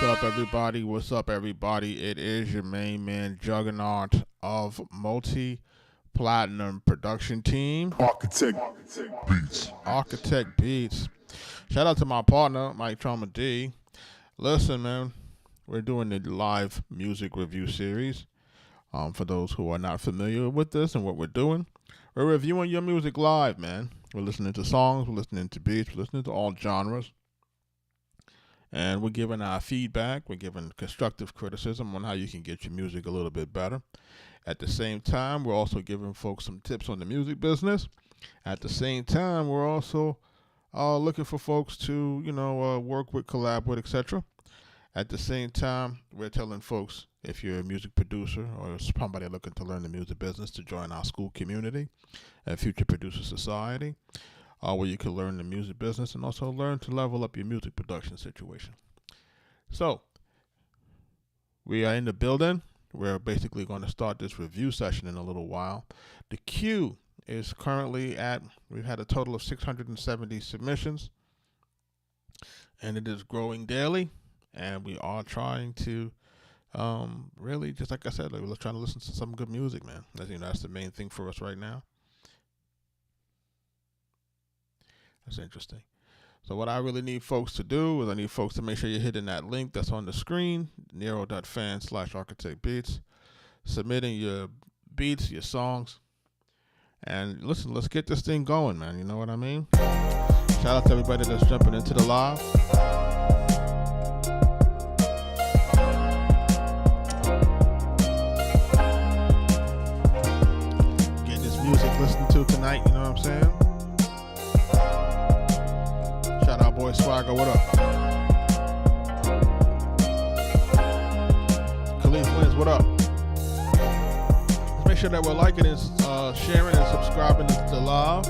up, everybody? What's up, everybody? It is your main man, Juggernaut of Multi-Platinum Production Team. Arkatech Beatz. Arkatech Beatz. Shout out to my partner, Mike Trauma D. Listen, man, we're doing the live music review series. For those who are not familiar with this and what we're doing, we're reviewing your music live, man. We're listening to songs, we're listening to beats, we're listening to all genres. And we're giving our feedback, we're giving constructive criticism on how you can get your music a little bit better. At the same time, we're also giving folks some tips on the music business. At the same time, we're also looking for folks to, work with, collab with, etc. At the same time, we're telling folks, if you're a music producer or somebody looking to learn the music business, to join our school community at Future Producer Society, where you can learn the music business and also learn to level up your music production situation. So, we are in the building. We're basically going to start this review session in a little while. The queue is currently we've had a total of 670 submissions, and it is growing daily. And we are trying to really, just like I said, we're trying to listen to some good music, man. That's the main thing for us right now. That's interesting. So what I really need folks to do is I need folks to make sure you're hitting that link that's on the screen, nero.fan/Arkatech Beatz, submitting your beats, your songs. And listen, let's get this thing going, man. You know what I mean? Shout out to everybody that's jumping into the live. Listen to tonight, you know what I'm saying? Shout out boy Swagger, what up? Khalif Wins, what up? Let's make sure that we're liking and sharing and subscribing to the live.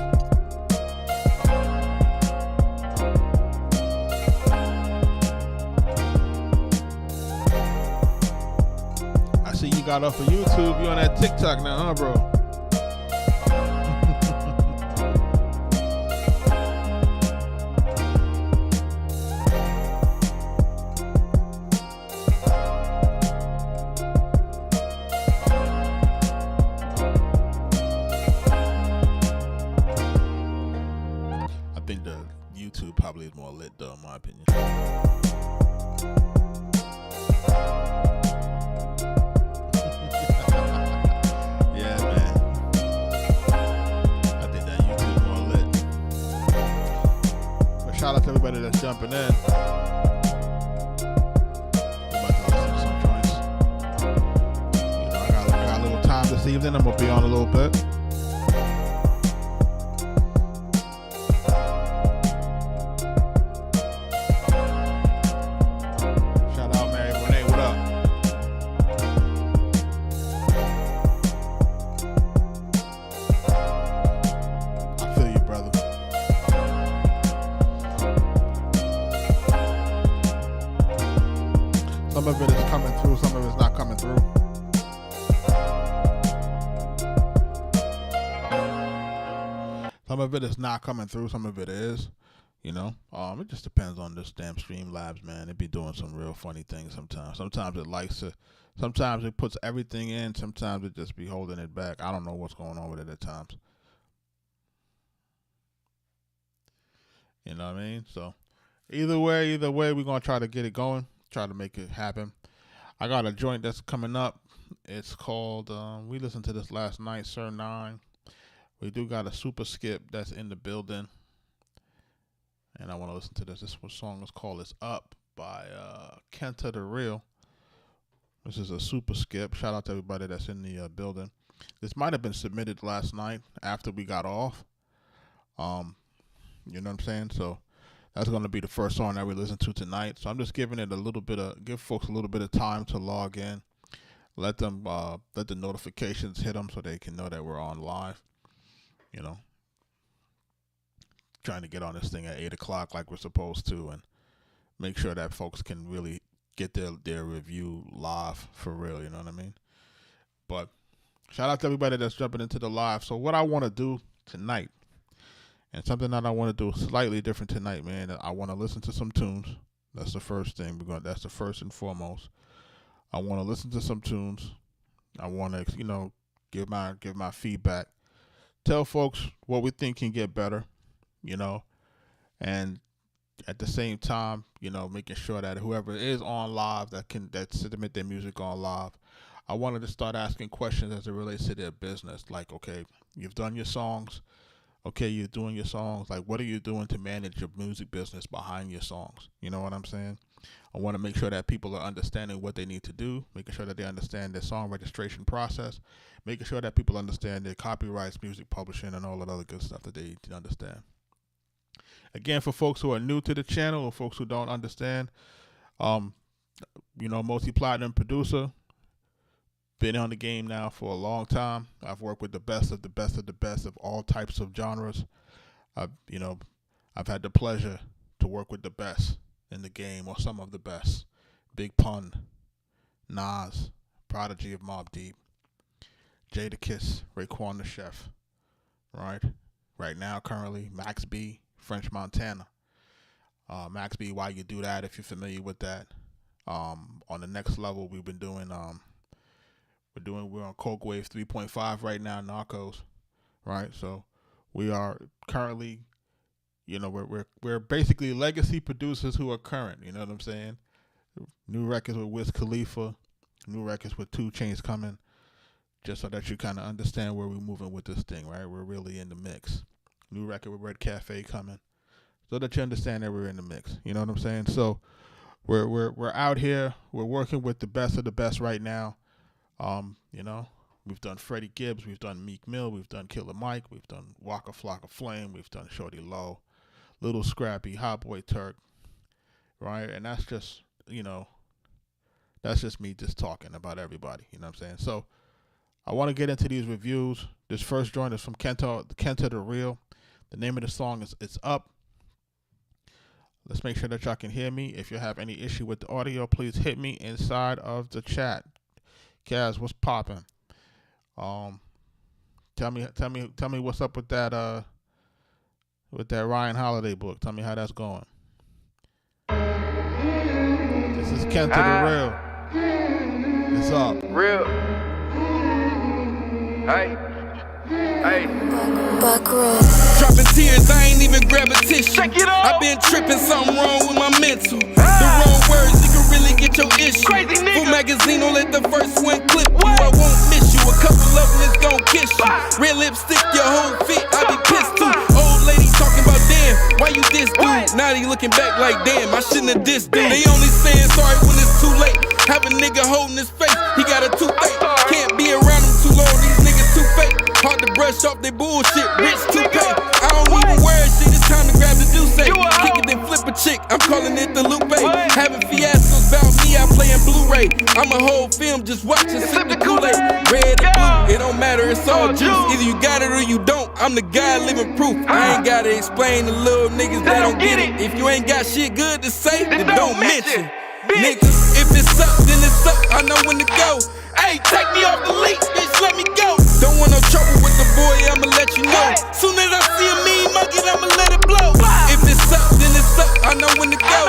I see you got off of YouTube, you on that TikTok now, huh, bro? Probably is more lit though, in my opinion. Yeah, man. I think that YouTube more lit. But shout out to everybody that's jumping in. We're about to listen to some joints. I got a little time this evening. I'm gonna be on a little bit. Some of it is coming through, some of it's not coming through. Some of it is not coming through, some of it is, It just depends on this damn Streamlabs, man. It be doing some real funny things sometimes. Sometimes it puts everything in, sometimes it just be holding it back. I don't know what's going on with it at times. You know what I mean? So either way, we're going to try to get it going. Try to make it happen. I got a joint that's coming up. It's called, we listened to this last night, Sir 9. We do got a super skip that's in the building. And I want to listen to this. This song is called It's Up by Kenta the Real. This is a super skip. Shout out to everybody that's in the building. This might have been submitted last night after we got off. You know what I'm saying? So that's going to be the first song that we listen to tonight. So I'm just giving it give folks a little bit of time to log in. Let the notifications hit them so they can know that we're on live. Trying to get on this thing at 8 o'clock like we're supposed to, and make sure that folks can really get their review live for real, you know what I mean? But shout out to everybody that's jumping into the live. So what I want to do tonight, and something that I want to do slightly different tonight, man, I want to listen to some tunes. That's the first thing. That's the first and foremost. I want to listen to some tunes. I want to, give my feedback. Tell folks what we think can get better, and at the same time, making sure that whoever is on live that submit their music on live, I wanted to start asking questions as it relates to their business. Like, okay, you've done your songs. Okay, you're doing your songs. Like, what are you doing to manage your music business behind your songs? You know what I'm saying? I want to make sure that people are understanding what they need to do, making sure that they understand their song registration process, making sure that people understand their copyrights, music publishing, and all that other good stuff that they need to understand. Again, for folks who are new to the channel or folks who don't understand, multi-platinum producer, been on the game now for a long time. I've worked with the best of the best of the best of all types of genres. I've had the pleasure to work with the best in the game, or some of the best. Big Pun, Nas, Prodigy of Mobb Deep, Jadakiss, Raekwon the Chef, right? Right now, currently, Max B, French Montana. Max B, Why You Do That, if you're familiar with that. On the next level, we've been doing, we're on Coke Wave 3.5 right now, Narcos, right? So we are currently, we're basically legacy producers who are current, you know what I'm saying? New records with Wiz Khalifa, new records with 2 Chainz coming, just so that you kind of understand where we're moving with this thing, right? We're really in the mix. New record with Red Cafe coming, so that you understand that we're in the mix. You know what I'm saying? So we're out here. We're working with the best of the best right now. We've done Freddie Gibbs, we've done Meek Mill, we've done Killer Mike, we've done Waka Flocka Flame, we've done Shorty Low, Little Scrappy, Hot Boy Turk, right? And that's just, that's just me just talking about everybody, you know what I'm saying? So I want to get into these reviews. This first joint is from Kenta the Real. The name of the song is It's Up. Let's make sure that y'all can hear me. If you have any issue with the audio, please hit me inside of the chat. Kaz, what's popping? Tell me what's up with that Ryan Holiday book. Tell me how that's going. This is Kenta the Real. It's up. Real. Hey. Dropping tears, I ain't even grab a tissue. I been tripping, something wrong with my mental. The wrong words, you can really get your issue. Full magazine, don't let the first one clip you. I won't miss you, a couple of them is gon' kiss you. Red lipstick, your whole fit, I be pissed too. Old lady talking about damn, why you diss dude? Now they looking back like damn, I shouldn't have dissed dude. They only saying sorry when it's too late. Have a nigga holding his face, he got a toothache. Can't be around him too long, these niggas too fake. Hard to brush off their bullshit, rich to pay. I don't even wear shit, it's time to grab the Duce. Kick it then flip a chick, I'm calling it the Lupe. Having fiascos about me, I play in Blu-ray. I'm a whole film, just watch and sip the Kool-Aid. Red and blue, it don't matter, it's all juice. Either you got it or you don't, I'm the guy living proof. I ain't gotta explain to little niggas that don't get it. If you ain't got shit good to say, then don't mention. Niggas, if it's up, then it's up, I know when to go. Hey, take me off the leash, bitch, let me go. Don't want no trouble with the boy, I'ma let you know. Soon as I see a mean monkey, I'ma let it blow. If it's up, then it's up, I know when to go.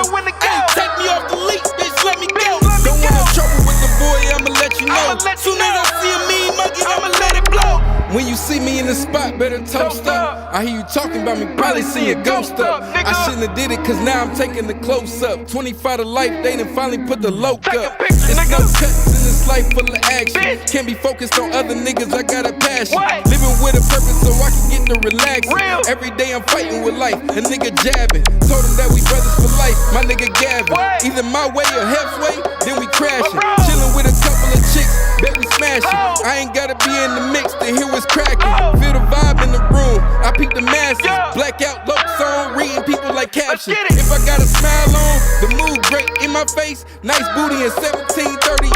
Hey, take me off the leash, bitch, let me go. Don't want no trouble with the boy, I'ma let you know. Soon as I see a mean monkey, I'ma let it blow. When you see me in the spot, better toast up. I hear you talking about me, probably see a ghost up. I shouldn't have did it, cause now I'm taking the close up. 25 to life, they done finally put the loke up. It's no cuts in this life full of action. Can't be focused on other niggas, I got a passion. Living with a purpose so I can get to relaxing. Every day I'm fighting with life, a nigga jabbing. Told him that we brothers for life, my nigga Gavin. Either my way or halfway, then we crashing. Chilling with a couple of chicks, bet we smashing. I ain't gotta be in the mix to hear what's cracking. Feel the vibe in the room, I peep the masses. Blackout low song, reading people like captions. If I got a smile on, the mood great in my face. Nice booty in 1738.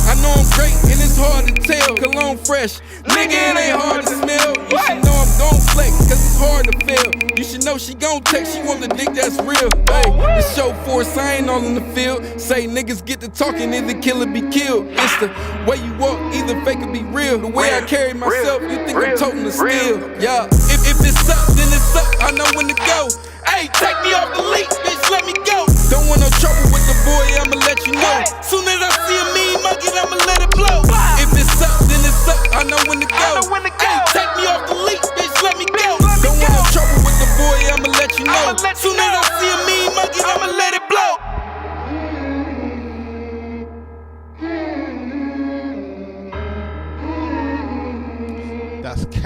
I know I'm great and it's hard to tell. Cologne fresh, nigga, it ain't hard to smell. You should know I'm gon' flex, cause it's hard to fail. You should know she gon' text, she want the dick that's real. Hey, the show force, I ain't all in the field. Say niggas get to talking, either kill or be killed. It's the way you walk, either fake or be real. The way I carry myself, you think I'm toting the steel. Yeah, if it's up, then it's up, I know when to go. Hey, take me off the leash, bitch, let me go. Don't want no trouble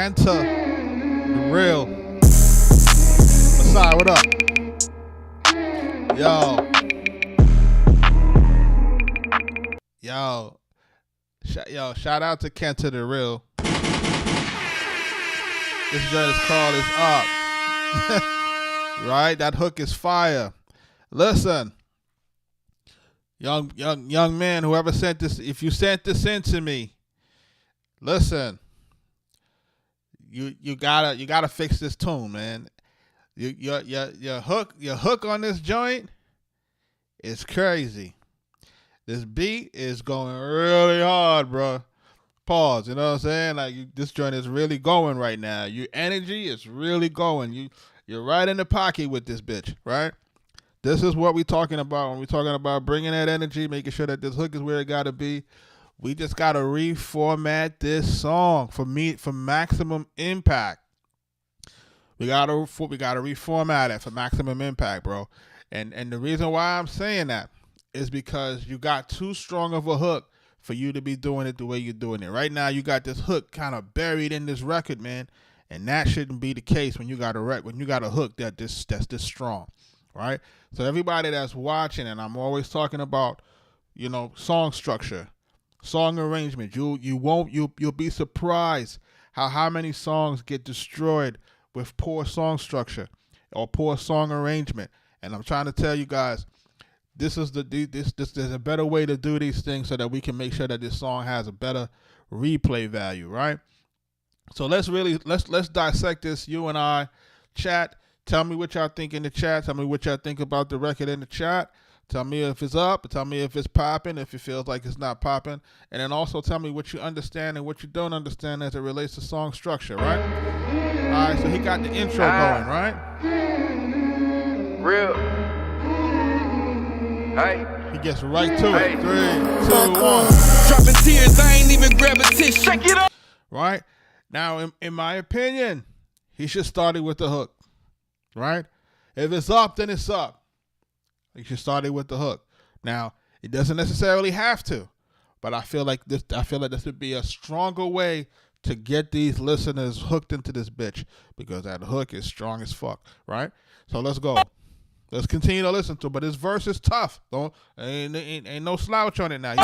Kenta, the real. Masai, what up? Shout out to Kenta, the real. This joint is called Is Up. Right? That hook is fire. Listen. Young man, whoever sent this, if you sent this in to me, listen. You gotta fix this tune, man. Your hook on this joint is crazy. This beat is going really hard, bro. Pause. You know what I'm saying? Like this joint is really going right now. Your energy is really going. You're right in the pocket with this bitch, right? This is what we're talking about when we're talking about bringing that energy, making sure that this hook is where it gotta be. We just gotta reformat this song for maximum impact. We gotta reformat it for maximum impact, bro. And the reason why I'm saying that is because you got too strong of a hook for you to be doing it the way you're doing it. Right now, you got this hook kind of buried in this record, man, and that shouldn't be the case when you got a hook that's this strong, right? So everybody that's watching, and I'm always talking about, song structure, song arrangement. You'll be surprised how many songs get destroyed with poor song structure or poor song arrangement. And I'm trying to tell you guys, there's a better way to do these things so that we can make sure that this song has a better replay value, right? So let's dissect this. You and I, chat. Tell me what y'all think in the chat. Tell me what y'all think about the record in the chat. Tell me if it's up. Tell me if it's popping, if it feels like it's not popping. And then also tell me what you understand and what you don't understand as it relates to song structure, right? All right, so he got the intro going, right? Real. Hey. He gets right to it. 3, 2, 1. Dropping tears, I ain't even grab a tissue. Check it up. Right? Now, in my opinion, he should start it with the hook. Right? If it's up, then it's up. You should start it with the hook. Now, it doesn't necessarily have to, but I feel like this would be a stronger way to get these listeners hooked into this bitch, because that hook is strong as fuck, right? So let's go. Let's continue to listen to it. But his verse is tough. Ain't no slouch on it now.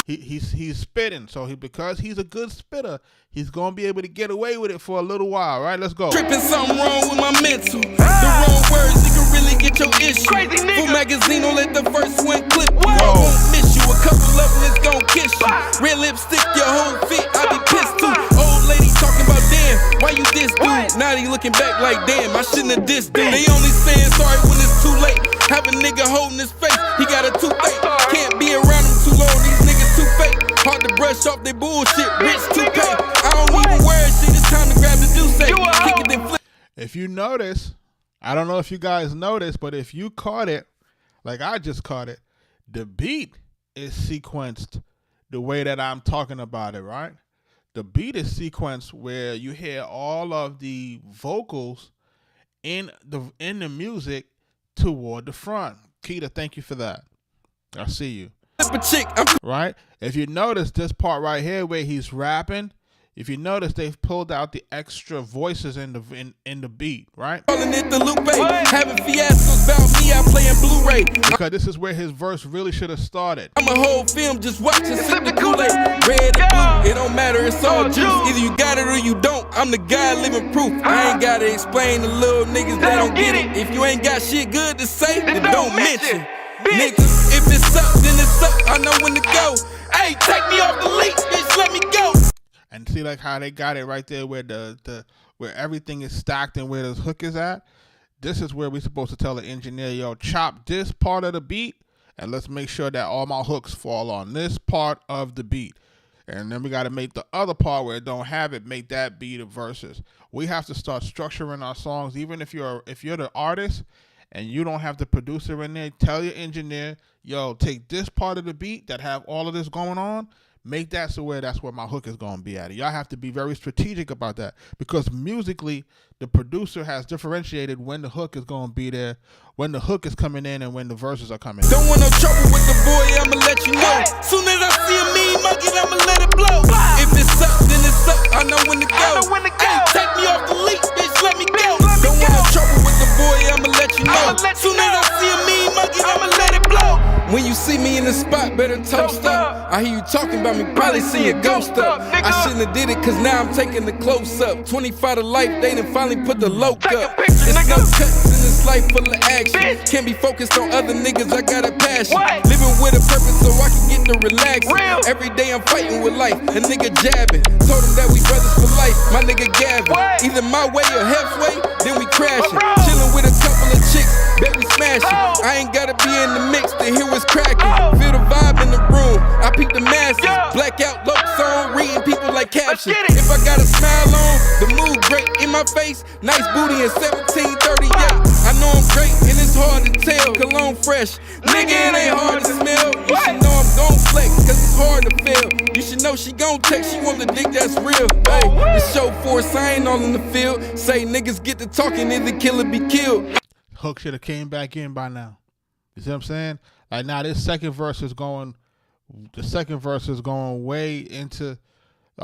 He's spitting. So because he's a good spitter, he's gonna be able to get away with it for a little while, right? Let's go. Tripping something wrong with my mental. The wrong words, you can really get your issue. Crazy nigga. Full magazine, don't let the first one clip you. I won't miss you. A couple of them is gon' kiss you. Red lipstick, your whole fit, I be pissed too. Old lady talking about damn, why you diss dude? Now they looking back like damn, I shouldn't have dissed dude. They only saying sorry when it's too late. Have a nigga holding his face, he got a toothache. Can't be around him too long, these niggas too fake. Hard to brush off their bullshit, rich too pay. I don't even wear shit, it's time to grab the deuce. Kick it then flip. If you notice, I don't know if you guys noticed, but if you caught it, like I just caught it, the beat is sequenced the way that I'm talking about it, right? The beat is sequenced where you hear all of the vocals in the music toward the front. Keita, thank you for that. I see you. Right? If you notice this part right here where he's rapping, if you notice they've pulled out the extra voices in the beat, right? Calling it the Lupe, having fiascos about me, I play in Blu-ray. Because this is where his verse really should have started. I'm a whole film just watching, sip the Kool-Aid. Red and blue, it don't matter, it's all juice. Either you got it or you don't. I'm the guy living proof. I ain't gotta explain to little niggas that don't get it. If you ain't got shit good to say, then don't mention. Niggas, if it's up, then it's up. I know when to go. Hey, take me off the leash, bitch, let me go. And see like how they got it right there where where everything is stacked and where the hook is at. This is where we're supposed to tell the engineer, yo, chop this part of the beat and let's make sure that all my hooks fall on this part of the beat. And then we got to make the other part where it don't have it, make that beat of verses. We have to start structuring our songs, even if you're the artist and you don't have the producer in there. Tell your engineer, yo, take this part of the beat that have all of this going on, make that so where that's where my hook is going to be at. Y'all have to be very strategic about that, because musically, the producer has differentiated when the hook is going to be there, when the hook is coming in, and when the verses are coming in. Don't want no trouble with the boy, I'ma let you know. Soon as I see a mean monkey, I'ma let it blow. If it's up, then it's this up, I know when to go. Hey, take me off the leash, bitch, let me go. Don't want no trouble with the boy, I'ma let you know. Soon as I see a mean monkey, I'ma let it blow. When you see me in the spot, better toast up. I hear you talking about me, probably see a ghost up. I shouldn't have did it, cause now I'm taking the close up. 25 to life, they done finally put the loke up. It's no cuts in this life full of action. Can't be focused on other niggas, I got a passion. Living with a purpose so I can get to relaxing. Every day I'm fighting with life, a nigga jabbing. Told him that we brothers for life, my nigga Gavin. Either my way or halfway, then we crashing. Chilling with a couple of chicks, bet we smashing. I ain't gotta be in the mix to hear what's cracking. Feel the vibe in the room, I peep the masses. Blackout low song, reading people like captions. If I got a smile on, the mood great in my face. Nice booty in 1738. I know I'm great and it's hard to tell. Cologne fresh, nigga, it ain't hard to smell. You should know I'm gon' flex, cause it's hard to fail. You should know she gon' text, she want the dick that's real. Hey, the show force, I ain't all in the field. Say niggas get to talking, either kill or be killed. Hook should have came back in by now. You see what I'm saying? Like now this second verse is going way into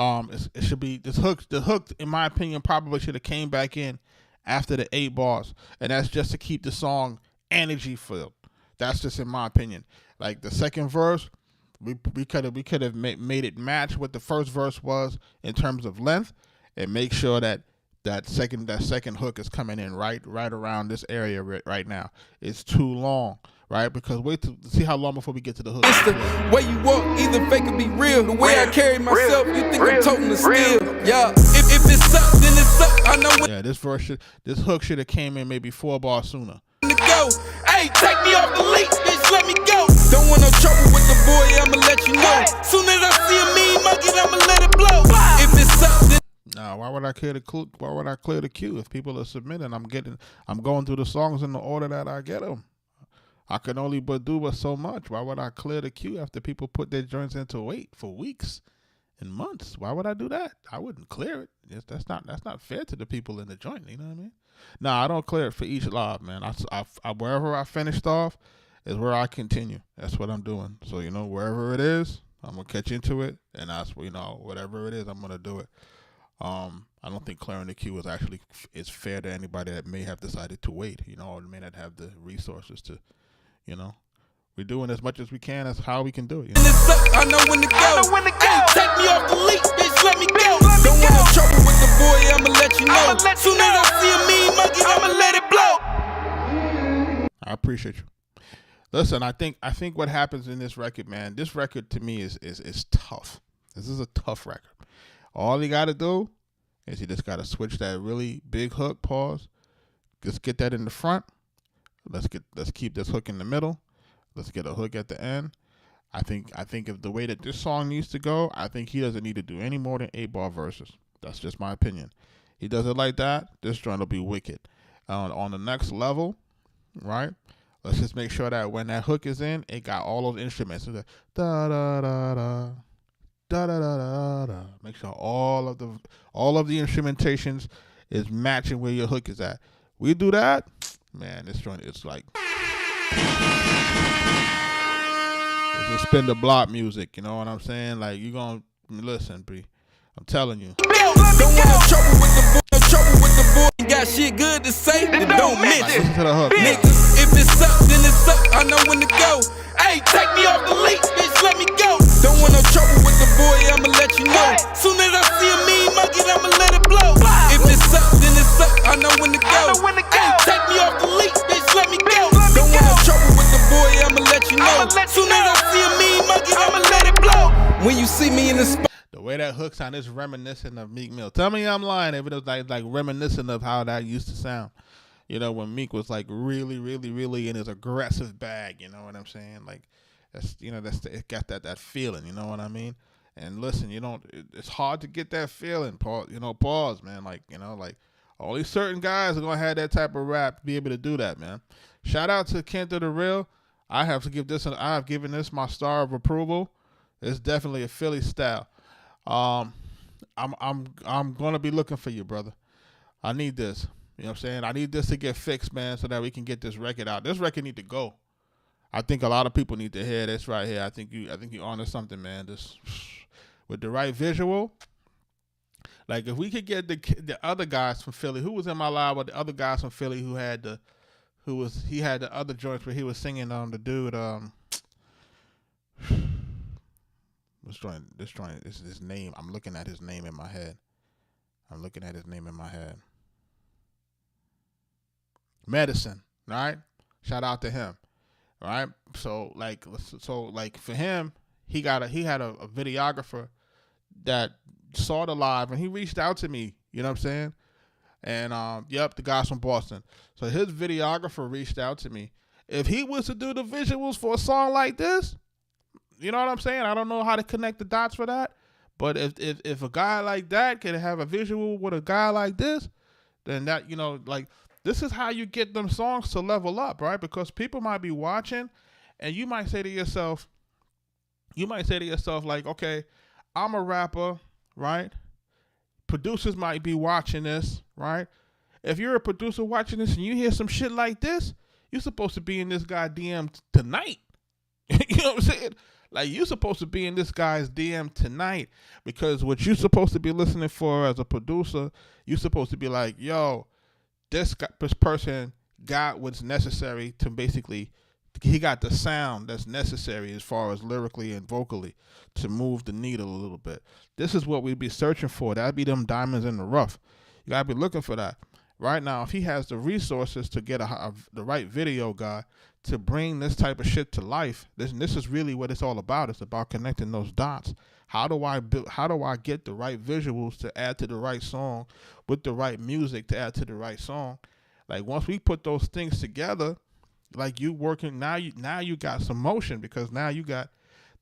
it should be the hook in my opinion probably should have came back in after the 8 bars, and that's just to keep the song energy filled. That's just in my opinion. Like the second verse, we could have made it match what the first verse was in terms of length, and make sure that second hook is coming in right around this area right now. It's too long. Right, because wait to see how long before we get to the hook. It's the way you walk, either fake or be real. The way I carry myself, you think I'm toting the steel. Yeah, if it's up, then it's up. I know when. Yeah, this hook should have came in maybe 4 bars sooner. To go. Hey, take me off the leash, bitch, let me go. Don't want no trouble with the boy, I'ma let you know. Soon as I see a mean monkey, I'ma let it blow. If it's up, then. Nah, why would I clear the queue if people are submitting? I'm going through the songs in the order that I get them. I can only but do but so much. Why would I clear the queue after people put their joints into wait for weeks and months? Why would I do that? I wouldn't clear it. That's not fair to the people in the joint. You know what I mean? Nah, I don't clear it for each live, man. I wherever I finished off is where I continue. That's what I'm doing. So wherever it is, I'm gonna catch into it, and that's whatever it is, I'm gonna do it. I don't think clearing the queue is fair to anybody that may have decided to wait. Or may not have the resources to. We're doing as much as we can as how we can do it. I know when to go. Hey, take me off the leash, bitch, let me go. Don't want no trouble with the boy, I'ma let you know. Soon as I see a mean monkey, I'ma let it blow. I appreciate you. Listen, I think what happens in this record, man, this record to me is tough. This is a tough record. All you gotta do is you just gotta switch that really big hook, pause. Just get that in the front. Let's keep this hook in the middle. Let's get a hook at the end. I think if the way that this song needs to go, I think he doesn't need to do any more than 8 bar verses. That's just my opinion. He does it like that, this joint will be wicked. On the next level, right? Let's just make sure that when that hook is in, it got all those instruments. So da da da da da da da da. Make sure all of the instrumentations is matching where your hook is at. We do that. Man, this joint is like it's a spin the block music, you know what I'm saying? Like you gonna listen, B. I'm telling you. Don't want no trouble with the boy. You got shit good to say, then don't mention. Listen to the hook. Niggas, if it's up, then it's up. I know when to go. Hey, take me off the leash, bitch, let me go. Don't want no trouble with the boy, I'ma let you know. Soon as I see a mean monkey, I'ma let it blow. If it's up, then it's up. I know when to go. Hey, take me off the leash, bitch, let me go. Don't want no trouble with the boy, I'ma let you know. Soon as I see a mean monkey, I'ma let it blow. When you see me in the spot. The way that hook sound is reminiscent of Meek Mill. Tell me I'm lying if it was like reminiscent of how that used to sound. When Meek was like really, really, really in his aggressive bag. You know what I'm saying? Like that's it got that feeling. You know what I mean? And listen, it's hard to get that feeling. Pause, man. Like only certain guys are gonna have that type of rap to be able to do that, man. Shout out to Kent the Real. I have given this my star of approval. It's definitely a Philly style. I'm gonna be looking for you, brother. I need this. You know what I'm saying? I need this to get fixed, man, so that we can get this record out. This record need to go. I think a lot of people need to hear this right here. I think you honor something, man. This with the right visual, Like if we could get the other guys from Philly, who was in my live with the other guys from Philly who had the other joints where he was singing the dude this joint is his name. I'm looking at his name in my head. Medicine, right? Shout out to him. Right? So like for him, he had a videographer that saw the live and he reached out to me, you know what I'm saying? And the guy's from Boston. So his videographer reached out to me. If he was to do the visuals for a song like this, you know what I'm saying? I don't know how to connect the dots for that. But if a guy like that can have a visual with a guy like this, then that, you know, like this is how you get them songs to level up, right? Because people might be watching and you might say to yourself, like, okay, I'm a rapper, right? Producers might be watching this, right? If you're a producer watching this and you hear some shit like this, you're supposed to be in this guy DM tonight. You know what I'm saying? Like, you're supposed to be in this guy's DM tonight, because what you're supposed to be listening for as a producer, you're supposed to be like, yo, this person got what's necessary to basically, he got the sound that's necessary as far as lyrically and vocally to move the needle a little bit. This is what we'd be searching for. That'd be them diamonds in the rough. You gotta be looking for that. Right now, if he has the resources to get the right video guy to bring this type of shit to life, this is really what it's all about. It's about connecting those dots. How do I get the right visuals to add to the right song with the right music to add to the right song? Like once we put those things together, like you working now you got some motion, because now you got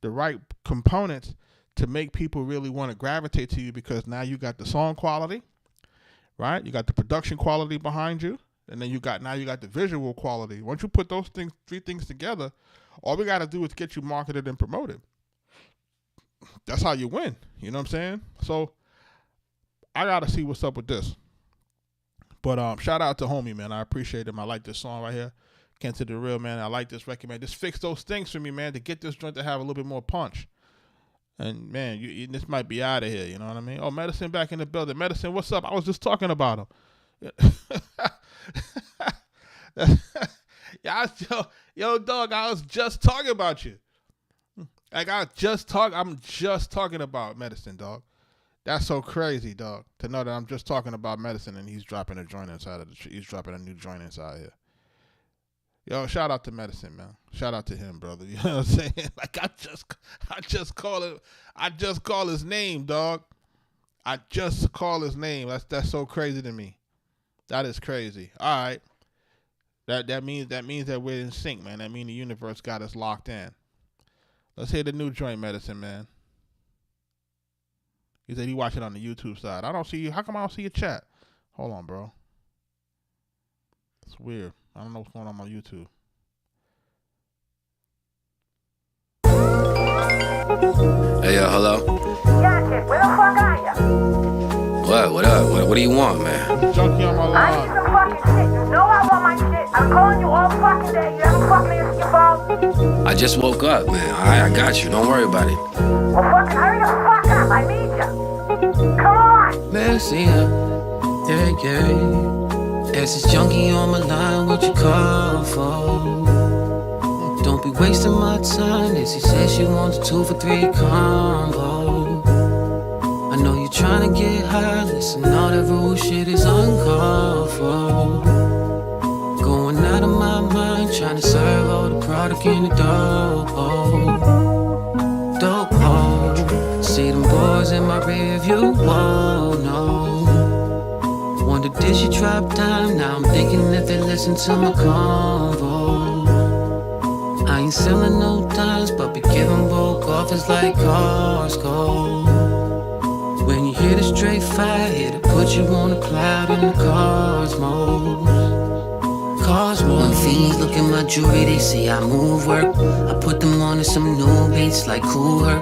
the right components to make people really want to gravitate to you, because now you got the song quality, right? You got the production quality behind you, and then you got the visual quality. Once you put those three things together, all we got to do is get you marketed and promoted. That's how you win. You know what I'm saying? So I got to see what's up with this. But shout out to homie, man. I appreciate him. I like this song right here. Can't to the real, man. I like this record, man. Just fix those things for me, man, to get this joint to have a little bit more punch. And, man, this might be out of here, you know what I mean? Oh, Medicine back in the building. Medicine, what's up? I was just talking about him. Yo, dog, I was just talking about you. Like, I'm just talking about Medicine, dog. That's so crazy, dog, to know that I'm just talking about Medicine and he's dropping a joint inside of he's dropping a new joint inside here. Yo, shout out to Medicine, man. Shout out to him, brother. You know what I'm saying? Like I just call his name, dog. I just call his name. That's so crazy to me. That is crazy. All right. That means that we're in sync, man. That means the universe got us locked in. Let's hear the new joint, Medicine, man. He said he watching on the YouTube side. I don't see you. How come I don't see your chat? Hold on, bro. It's weird. I don't know what's going on my YouTube. Hey, yo, hello? Yeah, kid, where the fuck are ya? What up? What do you want, man? Junkie on my I need line. some fucking shit. You know I want my shit. I'm calling you all fucking day. You haven't fucking answered your phone. I just woke up, man. I got you. Don't worry about it. Well, fucking hurry the fuck up. I need ya. Come on. Messiah, yeah. As this junkie on my line, what you call for? Don't be wasting my time. As he says she wants a 2 for $3 combo. I know you're trying to get high. Listen, all that rude shit is uncalled for. Going out of my mind, trying to serve all the product in the dope hole. Dope hole. See them boys in my rear view, whoa, no. Wonder did she drop down? Now I'm thinking that they listen to my convo. I ain't selling no dimes, but be giving bulk offers like Costco. When you hear the straight fire, it'll put you on a cloud in the cosmos. Cars when fiends look at my jewelry, they say I move work. I put them on to some new beats like cool her.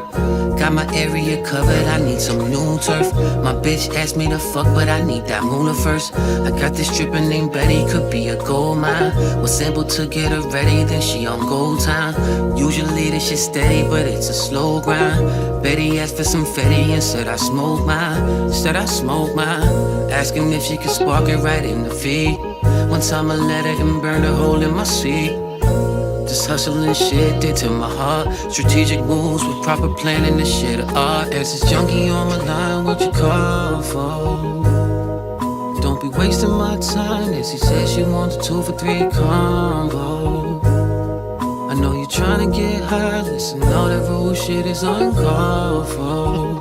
Got my area covered, I need some new turf. My bitch asked me to fuck, but I need that moolah first. I got this stripper named Betty, could be a gold mine. Was sampled to get her ready, then she on gold time. Usually this shit steady, but it's a slow grind. Betty asked for some Fetty and said I smoke mine. Said I smoke mine. Asking if she could spark it right in the feed. One time I let it and burned a hole in my seat. Just hustling shit did to my heart. Strategic moves with proper planning, this shit of art. As this junkie on my line, what you call for? Don't be wasting my time. As he said she wants a 2 for $3 combo. I know you're trying to get high. Listen, all that rude shit is uncalled for.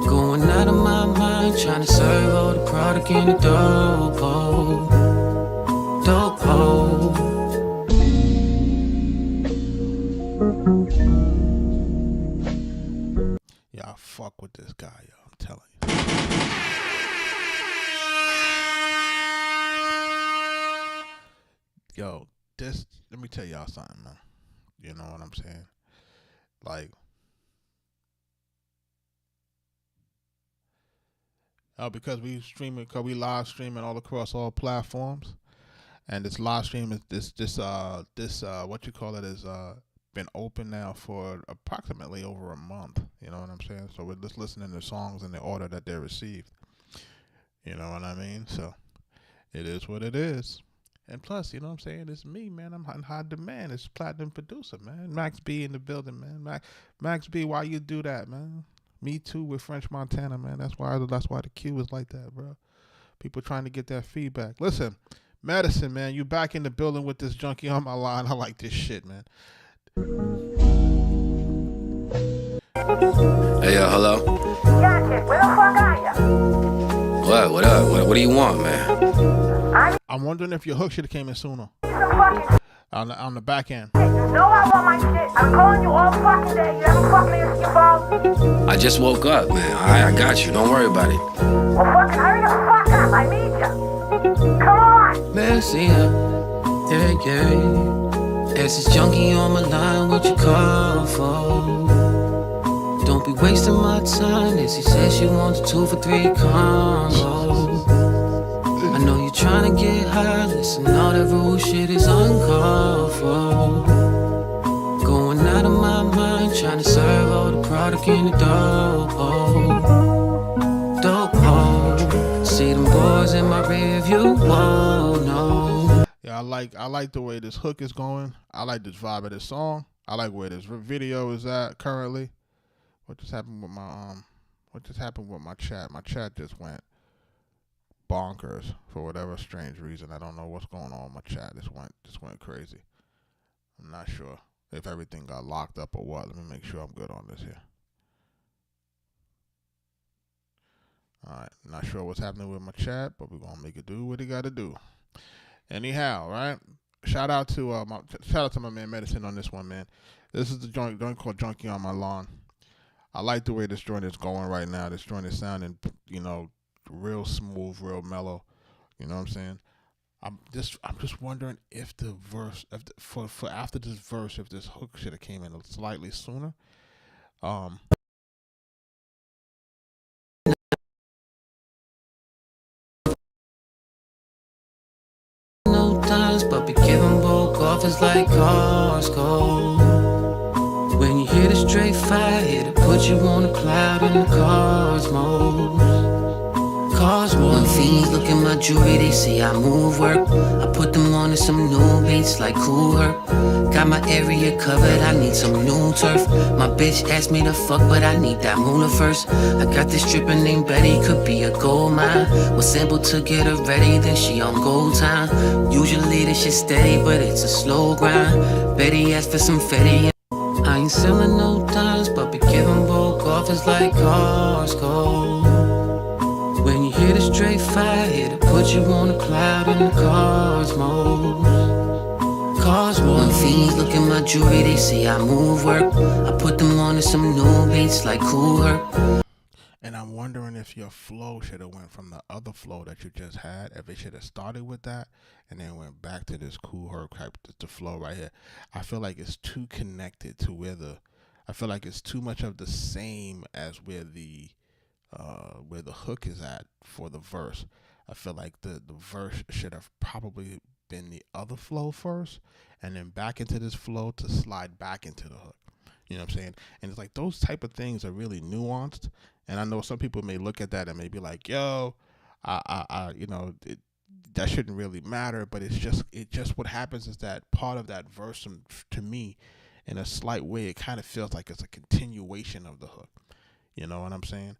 Going out of my mind, trying to serve all the product in the dope hole. Dope hole. Yeah, I fuck with this guy, yo. I'm telling you. Yo, this, let me tell y'all something, man. You know what I'm saying? Like, because we streaming, because we live streaming all across all platforms, and this live stream is this what you call it is been open now for approximately over a month. You know what I'm saying? So we're just listening to songs in the order that they're received. You know what I mean? So it is what it is. And plus, you know what I'm saying? It's me, man. I'm in high demand. It's platinum producer, man. Max B in the building, man. Max B, why you do that, man? Me too with French Montana, man. That's why the cue is like that, bro. People trying to get that feedback. Listen, Medicine, man, you back in the building with this junkie on my line. I like this shit, man. Hey, hello? Arkatech, where the fuck are you? What up? What do you want, man? I'm wondering if your hook should have came in sooner. Some fucking On the back end. shit. You know I want my shit. I'm calling you all fucking day. You ever fucking answer your phone? I just woke up, man. I got you. Don't worry about it. Well, fucking hurry the fuck up. I need you. Come on. Messy, yeah. As this junkie on my line, what you call for? Don't be wasting my time. As he said she wants a 2 for $3 combo. I know you're trying to get high. Listen, all that rude shit is uncalled for. Going out of my mind, trying to serve all the product in the dope hole. Dope hole. See them boys in my rear view. Whoa, no. Yeah, I like the way this hook is going. I like this vibe of this song. I like where this video is at currently. What just happened with my chat? My chat just went bonkers for whatever strange reason. I don't know what's going on with my chat. This went crazy. I'm not sure if everything got locked up or what. Let me make sure I'm good on this here. Alright, not sure what's happening with my chat, but we're gonna make it do what it gotta do. Anyhow, right? Shout out to my man Medicine on this one, man. This is the joint called Junkie on My Lawn. I like the way this joint is going right now. This joint is sounding, you know, real smooth, real mellow. You know what I'm saying? I'm just wondering if the verse, for after this verse, if this hook should have came in slightly sooner. No times, but be giving bulk offers like Costco. When you hit a straight fire, it'll put you on a cloud in the cosmos. When fiends look at my jewelry, they say I move work. I put them on to some new beats like cool her. Got my area covered, I need some new turf. My bitch asked me to fuck, but I need that moolah first. I got this stripper named Betty, could be a gold mine. Was sampled to get her ready, then she on gold time. Usually this shit steady, but it's a slow grind. Betty asked for some Fetty. I ain't selling no dimes, but be giving bulk offers like Costco. When you hit a straight fire, it'll put you on a cloud in the cosmos. When fiends look at my jewelry, they say I move work. I put them on to some new beats like cool her. And I'm wondering if your flow should have went from the other flow that you just had, if it should have started with that and then went back to this cool herb type, the flow right here. I feel like it's too connected to I feel like it's too much of the same as where the hook is at for the verse. I feel like the verse should have probably been the other flow first and then back into this flow to slide back into the hook. You know what I'm saying? And it's like those type of things are really nuanced. And I know some people may look at that and may be like, yo, that shouldn't really matter. But it's just what happens is that part of that verse, to me, in a slight way, it kind of feels like it's a continuation of the hook. You know what I'm saying?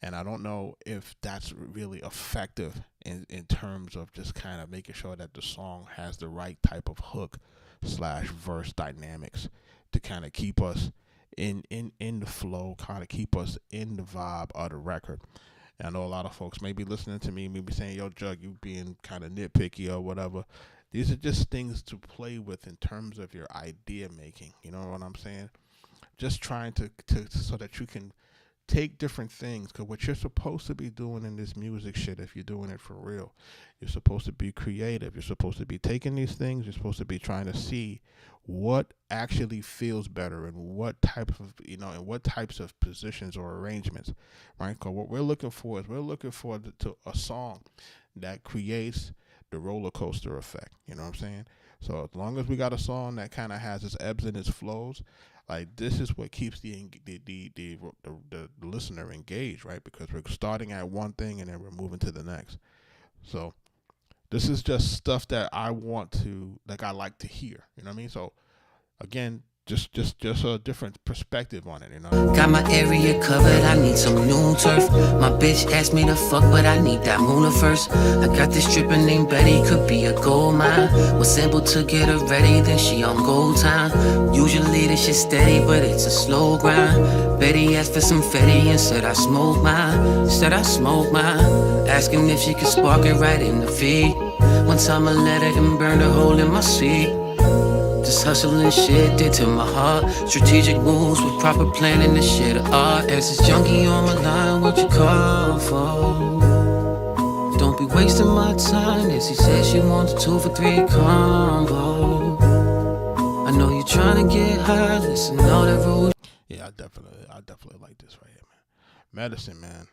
And I don't know if that's really effective in terms of just kind of making sure that the song has the right type of hook / verse dynamics to kind of keep us in the flow, kind of keep us in the vibe of the record. And I know a lot of folks may be listening to me, maybe saying, yo, Jug, you being kind of nitpicky or whatever. These are just things to play with in terms of your idea making. You know what I'm saying? Just trying to so that you can take different things, because what you're supposed to be doing in this music shit, if you're doing it for real, you're supposed to be creative. You're supposed to be taking these things. You're supposed to be trying to see what actually feels better and what type of, and what types of positions or arrangements, right? Because what we're looking for is to a song that creates the roller coaster effect. You know what I'm saying? So as long as we got a song that kind of has its ebbs and its flows, like this is what keeps the listener engaged, right? Because we're starting at one thing and then we're moving to the next. So this is just stuff that I like to hear. You know what I mean? So again, just a different perspective on it, Got my area covered, I need some new turf. My bitch asked me to fuck, but I need that moolah first. I got this stripper named Betty, could be a gold mine. Was simple to get her ready, then she on gold time. Usually this shit steady, but it's a slow grind. Betty asked for some Fetty and said I smoke mine. Asking if she could spark it right in the feed. One time I let it and burned a hole in my seat. This hustling shit did to my heart. Strategic moves with proper planning, this shit of art. As this junkie on my line, what you call for? Don't be wasting my time. As he said she wants a 2 for 3 combo. I know you're trying to get high, listen all that rules. Yeah, I definitely like this right here, man. Medicine, man.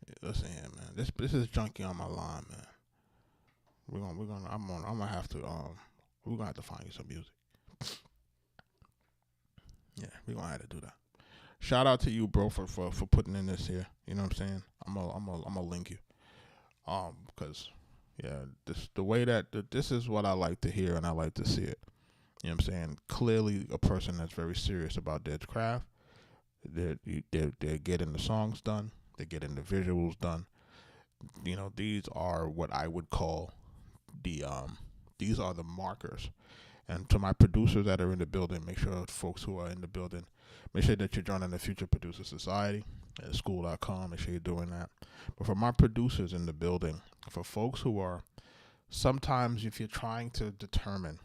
Yeah, listen here, man. This is junkie on my line, man. I'm gonna have to find you some music. Yeah, we're gonna have to do that. Shout out to you, bro, for putting in this here. You know what I'm saying? I'm gonna link you. Because the way that this is what I like to hear and I like to see it. You know what I'm saying? Clearly a person that's very serious about their craft. They're getting the songs done. They're getting the visuals done. These are what I would call these are the markers. And to my producers that are in the building, make sure folks who are in the building, make sure that you're joining the Future Producer Society at school.com. Make sure you're doing that. But for my producers in the building, for folks who are, sometimes if you're trying to determine,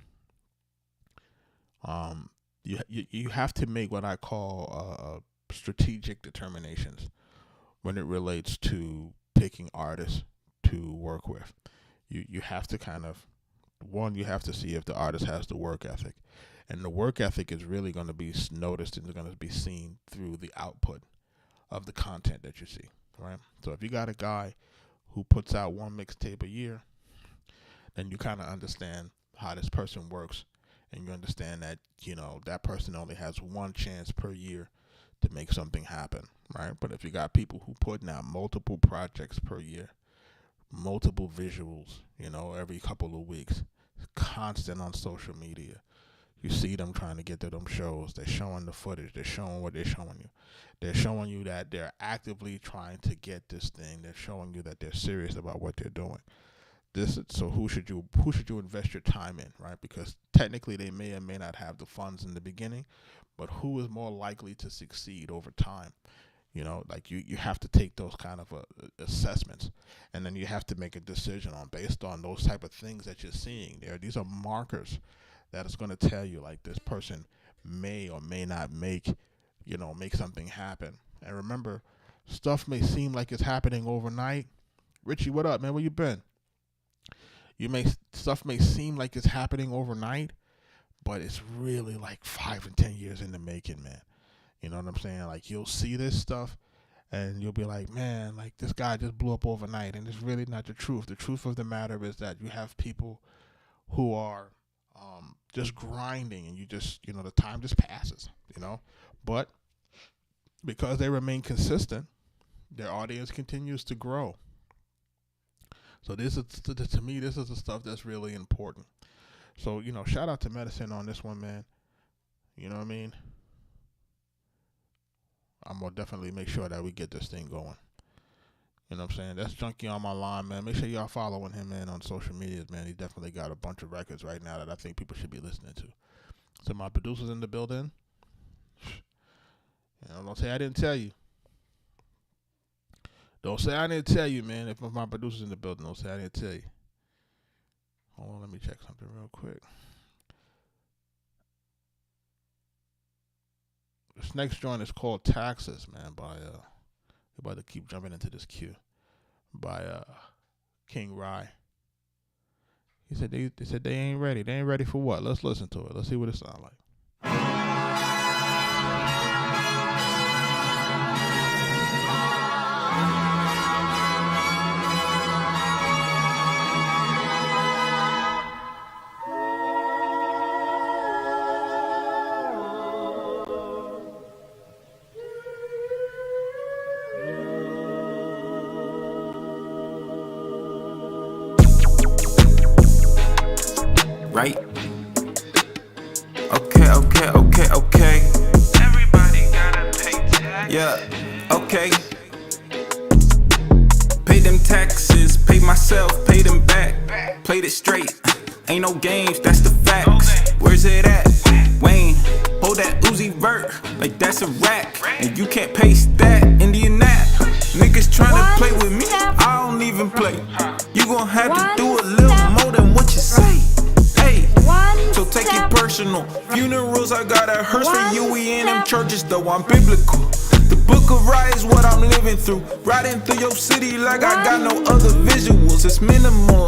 you have to make what I call strategic determinations when it relates to picking artists to work with. You have to kind of, you have to see if the artist has the work ethic. And the work ethic is really going to be noticed and going to be seen through the output of the content that you see, right? So if you got a guy who puts out one mixtape a year, then you kind of understand how this person works. And you understand that, that person only has one chance per year to make something happen, right? But if you got people who putting out multiple projects per year, multiple visuals, every couple of weeks, constant on social media, you see them trying to get to them shows. They're showing the footage. They're showing what they're showing you. They're showing you that they're actively trying to get this thing. They're showing you that they're serious about what they're doing. So who should you invest your time in, right? Because technically they may or may not have the funds in the beginning, but who is more likely to succeed over time? You have to take those kind of assessments, and then you have to make a decision based on those type of things that you're seeing there. These are markers that is going to tell you, like, this person may or may not make something happen, And remember, stuff may seem like it's happening overnight. Richie, what up, man? Where you been? Stuff may seem like it's happening overnight, but it's really like 5 and 10 years in the making, man. You know what I'm saying? Like, you'll see this stuff and you'll be like, man, like, this guy just blew up overnight, and it's really not the truth. The truth of the matter is that you have people who are just grinding, and the time just passes, but because they remain consistent, their audience continues to grow. So to me, this is the stuff that's really important. So, shout out to Medicine on this one, man. You know what I mean? I'm going to definitely make sure that we get this thing going. You know what I'm saying? That's Junkie on my line, man. Make sure y'all following him, man, on social medias, man. He definitely got a bunch of records right now that I think people should be listening to. So my producers in the building, don't say I didn't tell you. Don't say I didn't tell you, man. If my producer's in the building, don't say I didn't tell you. Hold on, let me check something real quick. This next joint is called Taxes, man, by we're about to keep jumping into this queue, by King Rye. He said they ain't ready. They ain't ready for what? Let's listen to it. Let's see what it sounds like. Right? Okay. Everybody gotta pay tax. Yeah, okay. Pay them taxes, pay myself, pay them back. Played it straight, ain't no games, that's the facts. Where's it at? Wayne, hold that Uzi vert, like that's a rack. And you can't paste that, Indian nap. Niggas tryna play with me, I don't even play. You gon' have to do a little more than what you say. So take it personal. Funerals, I got a hearse for you. We in them churches, though I'm biblical. The book of Ra is what I'm living through. Riding through your city like I got no other visuals. It's minimal.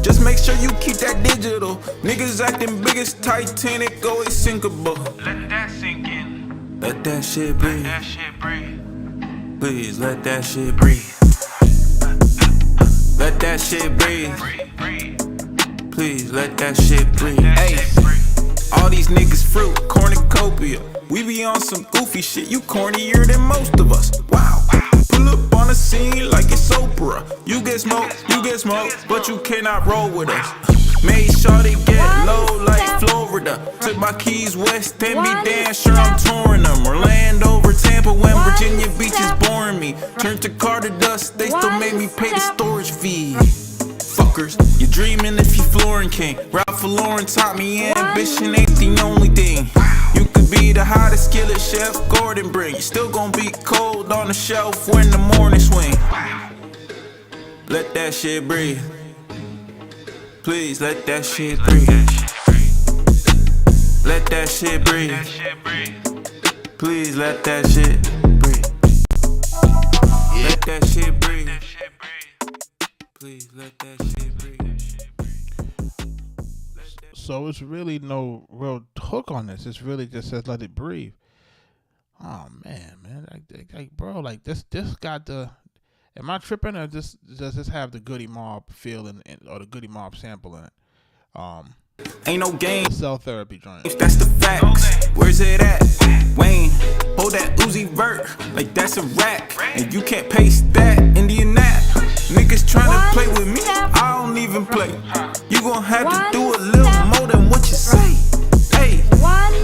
Just make sure you keep that digital. Niggas acting big as Titanic, always sinkable. Let that sink in. Let that shit breathe. Let that shit breathe. Please let that shit breathe. Let that shit breathe. Please let that shit breathe. Hey, all these niggas fruit, cornucopia. We be on some goofy shit, you cornier than most of us. Wow. Pull up on the scene like it's Oprah. You get smoked, but you cannot roll with us. Made sure they get low like Florida. Took my keys west and be damn sure I'm touring them. Orlando over Tampa when Virginia Beach is boring me. Turned to car to dust, they still made me pay the storage fee. Fuckers, you're dreaming if you Florin King. Ralph Lauren taught me ambition ain't the only thing. You could be the hottest skillet chef Gordon bring. You still gon' be cold on the shelf when the morning swing. Let that shit breathe. Please let that shit breathe. Let that shit breathe. Please let that shit breathe. Let that shit breathe. Please let that shit breathe. So it's really no real hook on this. It's really just says let it breathe. Oh man, like bro, like this got the. Am I tripping, or does this have the Goody Mob feel or the Goody Mob sample in it? Ain't no game. Cell therapy joint. That's the facts. Where's it at? Wayne, hold that Uzi vert, like that's a rack. And you can't paste that, Indian nap. Niggas tryna play with me, I don't even play. You gon' have to do a little more than what you say. Hey,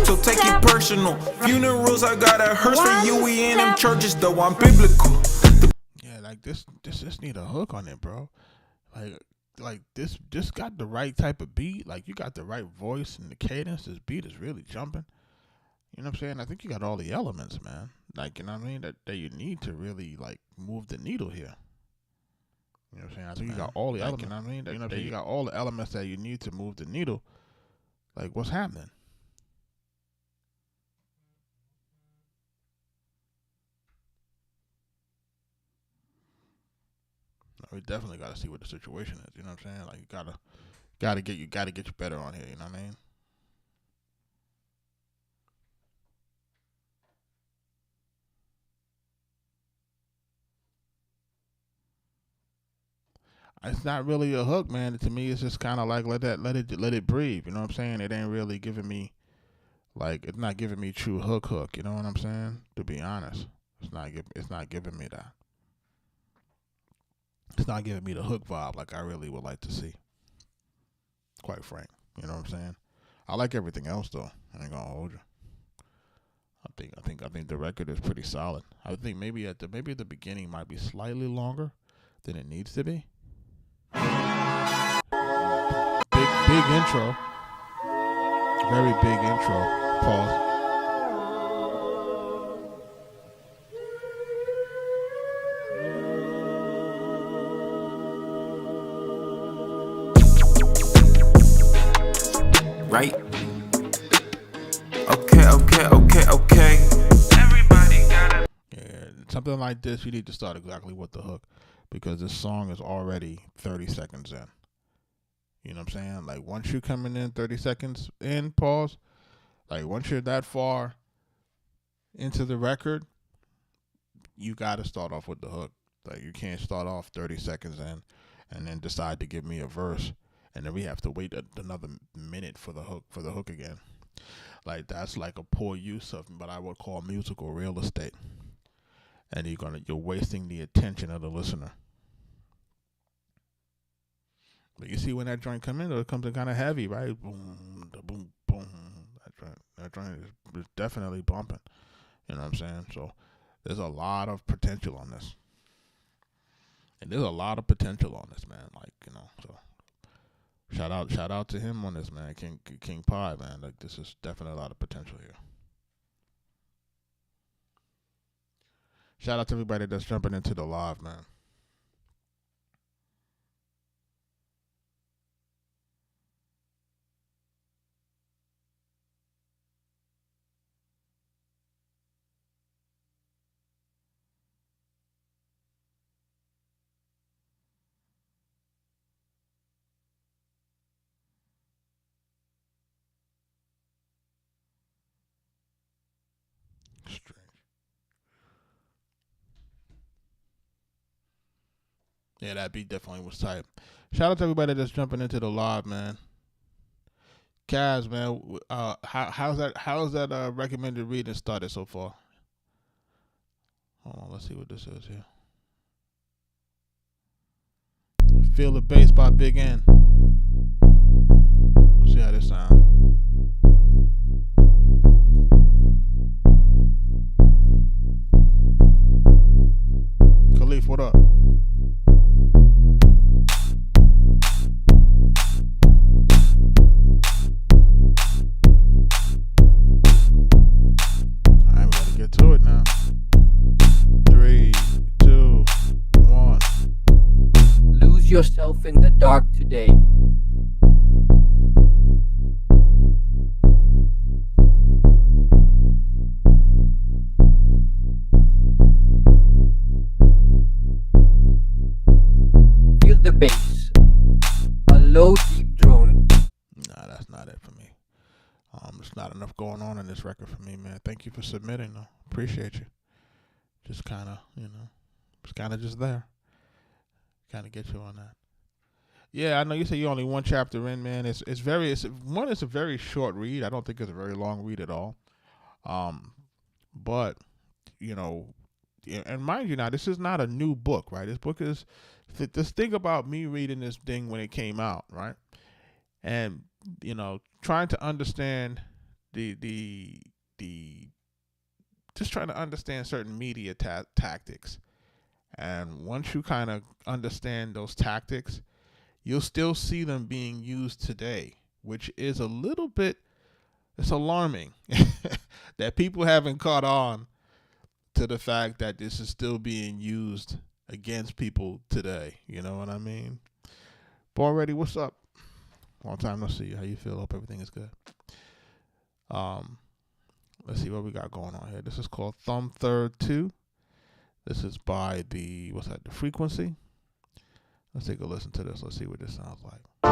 so take it personal. Funerals, I got a hearse for you. We in them churches, though I'm biblical. Yeah, like this just need a hook on it, bro. Like this got the right type of beat. Like you got the right voice and the cadence. This beat is really jumping. You know what I'm saying? I think you got all the elements, man. Like, you know what I mean? That you need to really like move the needle here. You know what I'm saying? I think you got all the elements. You know what I mean? You know what I'm saying? You got all the elements that you need to move the needle. Like, what's happening? we definitely got to see what the situation is. You know what I'm saying? Like you gotta get you better on here. You know what I mean? It's not really a hook, man. To me, it's just kind of like let it breathe. You know what I'm saying? It ain't really giving me it's not giving me true hook. You know what I'm saying? To be honest, it's not giving me that. It's not giving me the hook vibe like I really would like to see. Quite frank, you know what I'm saying? I like everything else though. I ain't gonna hold you. I think the record is pretty solid. I think maybe the beginning might be slightly longer than it needs to be. Big intro. Very big intro. Pause. Right? Okay. Everybody gotta. Yeah, something like this, you need to start exactly with the hook because this song is already 30 seconds in. You know what I'm saying? Like once you're coming in 30 seconds in, pause. Like once you're that far into the record, you got to start off with the hook. Like you can't start off 30 seconds in and then decide to give me a verse and then we have to wait another minute for the hook again. Like that's like a poor use of what I would call musical real estate. And you're wasting the attention of the listener. But you see when that joint come in, it comes in kind of heavy, right? Boom, da boom, boom. That joint is definitely bumping. You know what I'm saying? So there's a lot of potential on this. And there's a lot of potential on this, man. Like, you know, so shout out to him on this, man. King Pie, man. Like this is definitely a lot of potential here. Shout out to everybody that's jumping into the live, man. Strange. Yeah, that beat definitely was tight. Shout out to everybody that's jumping into the live, man. Kaz, man, how's that recommended reading started so far? Hold on, let's see what this is here. Feel the Bass by Big N. Let's see how this sounds. Khalif, what up? Alright, we gotta get to it now. 3, 2, 1. Lose yourself in the dark today. Feel the bass. A low, deep drone. Nah, that's not it for me. There's not enough going on in this record for me, man. Thank you for submitting, though. Appreciate you. Just kind of, just there. Kind of get you on that. Yeah, I know you say you're only one chapter in, man. It's a very short read. I don't think it's a very long read at all. But, and mind you now, this is not a new book, right? This book is, this thing about me reading this thing when it came out, right? And, trying to understand just trying to understand certain media tactics. And once you kind of understand those tactics, you'll still see them being used today, which is a little bit, it's alarming that people haven't caught on to the fact that this is still being used against people today. You know what I mean? Born Ready, what's up? Long time no see. How you feel? Hope everything is good. Let's see what we got going on here. This is called Thumb Third 2. This is by the Frequency. Let's take a listen to this. Let's see what this sounds like. I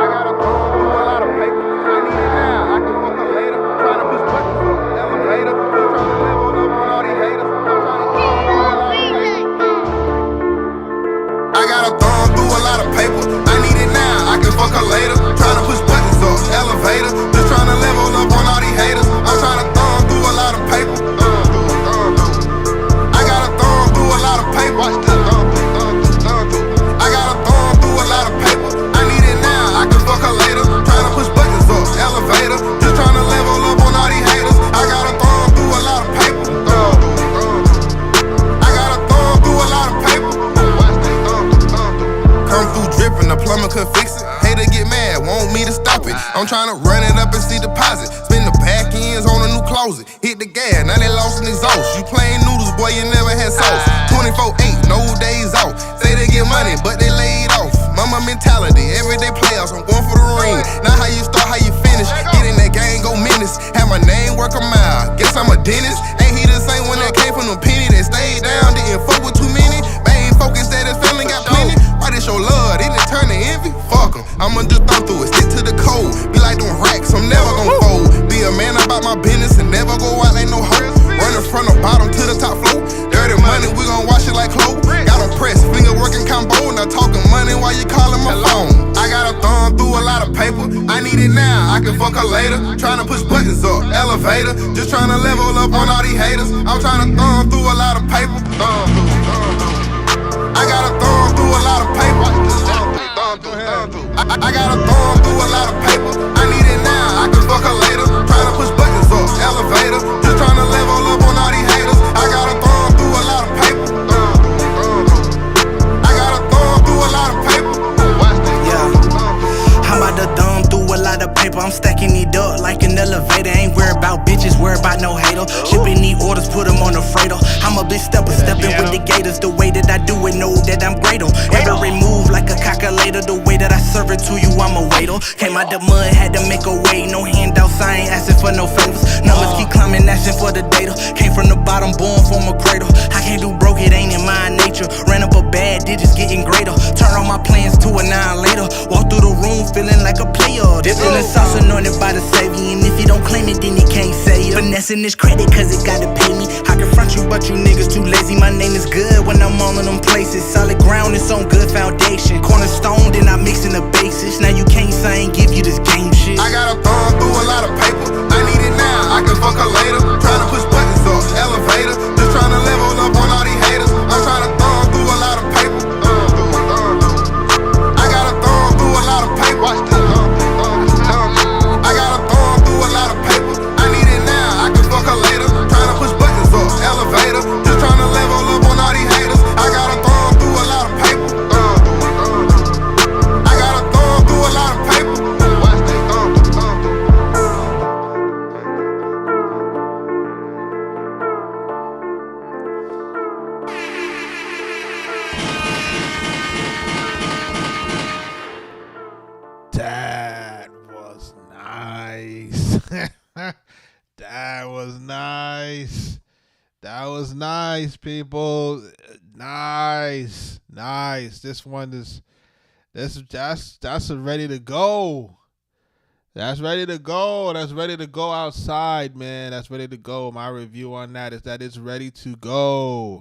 gotta go through a lot of paper. I need it now. I can fuck her later. Trying to push buttons on the elevator. Just trying to level up on all these haters. I'm trying to go through a lot of paper. I gotta thumb through a lot of paper. I need it now. I can fuck her later. Trying to push buttons on the elevator. Just trying to level up on all these haters. I'm trying to thumb through a lot of paper. I gotta thumb through a lot of paper. Watch this. I gotta thumb through a lot of paper. I need it now. I can fuck her later. Trying to push buttons up, elevator. Just trying to level up on all these haters. I gotta thumb through a lot of paper. I gotta thumb through a lot of paper. Come through dripping, the plumber could fix it. Hater get mad, want me to stop it. I'm trying to run it up and see deposit. Spin the back ends on a new closet. Hit the gas, now they lost an exhaust. You plain noodles, boy, you never had sauce. 24/8, no days off. Say they get money, but they laid off. Mama mentality, everyday playoffs. I'm going for the ring. Not how you start, how you finish. Get in that game, go menace. Have my name work a mile. Guess I'm a dentist. Ain't he the same one that came from the penny that stayed down? Didn't fuck with too many. Ain't focused that his family got plenty. Why they show love? They didn't turn to envy. Fuck 'em. I'ma just thumb through it. Stick to the code. Be like them racks. I'm never gon' fold. Be a man about my business and never go out like no hoe. Running from the bottom to the top floor. Dirty money, we gon' wash it like clothes. Got 'em pressed, finger working combo. Not talking money while you calling my phone. I gotta thumb through a lot of paper. I need it now. I can fuck her later. Tryna push buttons up, elevator. Just tryna level up on all these haters. I'm tryna thumb through a lot of paper. I gotta thumb through a lot of paper. I gotta thumb through a lot of paper. I need it now. I can fuck her later. Tryna push buttons up, elevator. Just tryna level up on all these haters. I gotta thumb through a lot of paper. I gotta thumb through a lot of paper. Yeah, I'm about to thumb through a lot of paper. I'm stacking it up like an elevator. Ain't worried about bitches, worried about no hater. Shipping these orders, put them on the freighter. I'm a big stepper, stepping with the gators. The way that I do it, know that I'm great on. Every move like a calculator. The way that I serve it to you, I'm a waiter. Came out the mud, had to make a way. No handouts, I ain't asking for no favors. Numbers keep climbing, asking for the data. Came from the bottom, born from a cradle. I can't do broke, it ain't in my nature. Ran up a bad digits, getting greater. Turn all my plans to a 9 later. Walk through the room, feeling like a player. Dipped in the sauce, anointed by the Savior. And if you don't claim it, then you can't say it. Finessing this credit, cause it gotta pay me. I confront you, but you niggas too lazy. My name is good when I'm all in them places. Solid ground, it's on good foundation. Cornerstone, then I'm mixing the basis. Now you can't say I ain't give you this game shit. I gotta thumb through a lot of paper. I need it now. I can fuck her later. Tryna push buttons up, elevator. Just tryna level up on all these haters. I'm tryna thumb through a lot of paper. I gotta thumb through a lot of paper. Watch this. I gotta thumb through a lot of paper. I need it now. I can fuck her later. Tryna push buttons up, elevator. Just tryna level up on all these haters. I gotta thumb through a lot of paper. I gotta thumb through a lot of paper. Watch this. That was nice. That was nice. That was nice, people. Nice. This one is that's ready to go. That's ready to go. That's ready to go outside, man. That's ready to go. My review on that is that it's ready to go.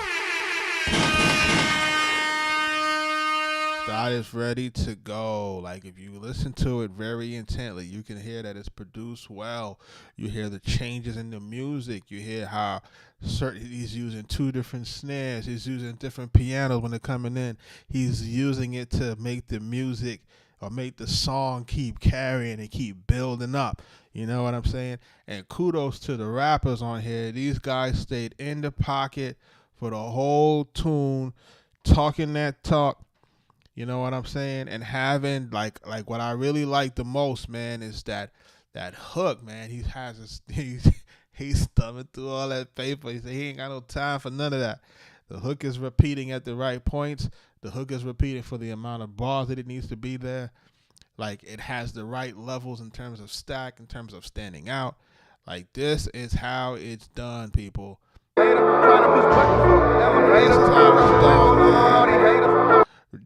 That is ready to go. Like, if you listen to it very intently, you can hear that it's produced well. You hear the changes in the music. You hear how he's using 2 different snares. He's using different pianos when they're coming in. He's using it to make the music or make the song keep carrying and keep building up. You know what I'm saying? And kudos to the rappers on here. These guys stayed in the pocket for the whole tune, talking that talk. You know what I'm saying? And having like what I really like the most, man, is that hook, man. He has he's thumbing through all that paper. He said he ain't got no time for none of that. The hook is repeating at the right points. The hook is repeating for the amount of bars that it needs to be there. Like, it has the right levels in terms of stack, in terms of standing out. Like, this is how it's done, people.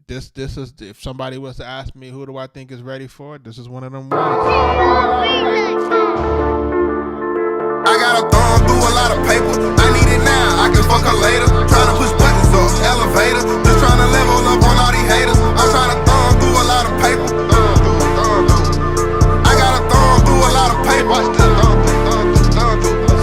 This is, if somebody was to ask me who do I think is ready for it, this is one of them ones. I gotta thumb through a lot of paper. I need it now, I can fuck her later. Tryna push buttons up, elevator. Just tryna level up on all these haters. I'm tryna thumb through a lot of paper. I gotta thumb through a lot of paper.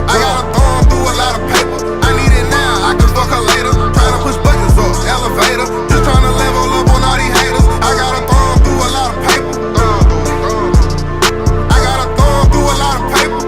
I gotta thumb through a lot of paper. I need it now, I can fuck her later. Tryna push buttons up, elevator. Just tryna level up on all these haters. I gotta thumb through a lot of paper. I gotta thumb through a lot of paper.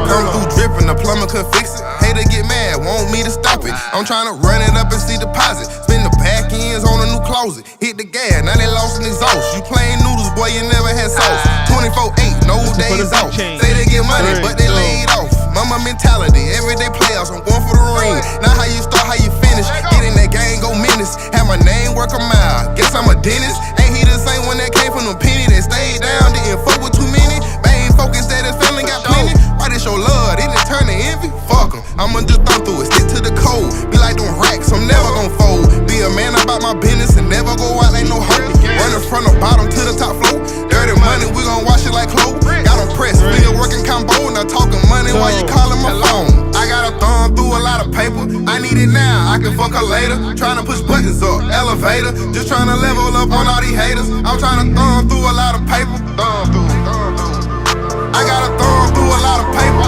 Come through drippin', the plumber could fix it. Hater get mad, want me to stop it. I'm tryna run it up and see deposit. Spin the back ends on a new closet. Hit the gas, now they lost an exhaust. You plain noodles, boy, you never had sauce. 24/8, no days off. Say they get money, but they laid off. Mama mentality, everyday playoffs. I'm going for the ring. Not how you start, how you finish. Get in that game, go menace. Have my name, work a mile. Guess I'm a dentist. Ain't he the same one that came from the penny that stayed down? Didn't fuck with too many. Ain't focused that his family got plenty. Why they show love? They didn't turn to envy. Fuck 'em. I'ma just thumb through it. Stick to the code. Be like them racks. I'm never gon' fold. Be a man about my business and never go out like no hoe. Running from the bottom to the top floor. Dirty money, we gon' wash it like clothes. Got them pressed. Still working combo. Now talking money while you calling my phone. I gotta thumb through a lot of paper. I need it now. I can fuck her later. Tryna push buttons up. Elevator. Just tryna level up on all these haters. I'm tryna thumb through a lot of paper. Thumb through. I gotta thumb through a lot of paper.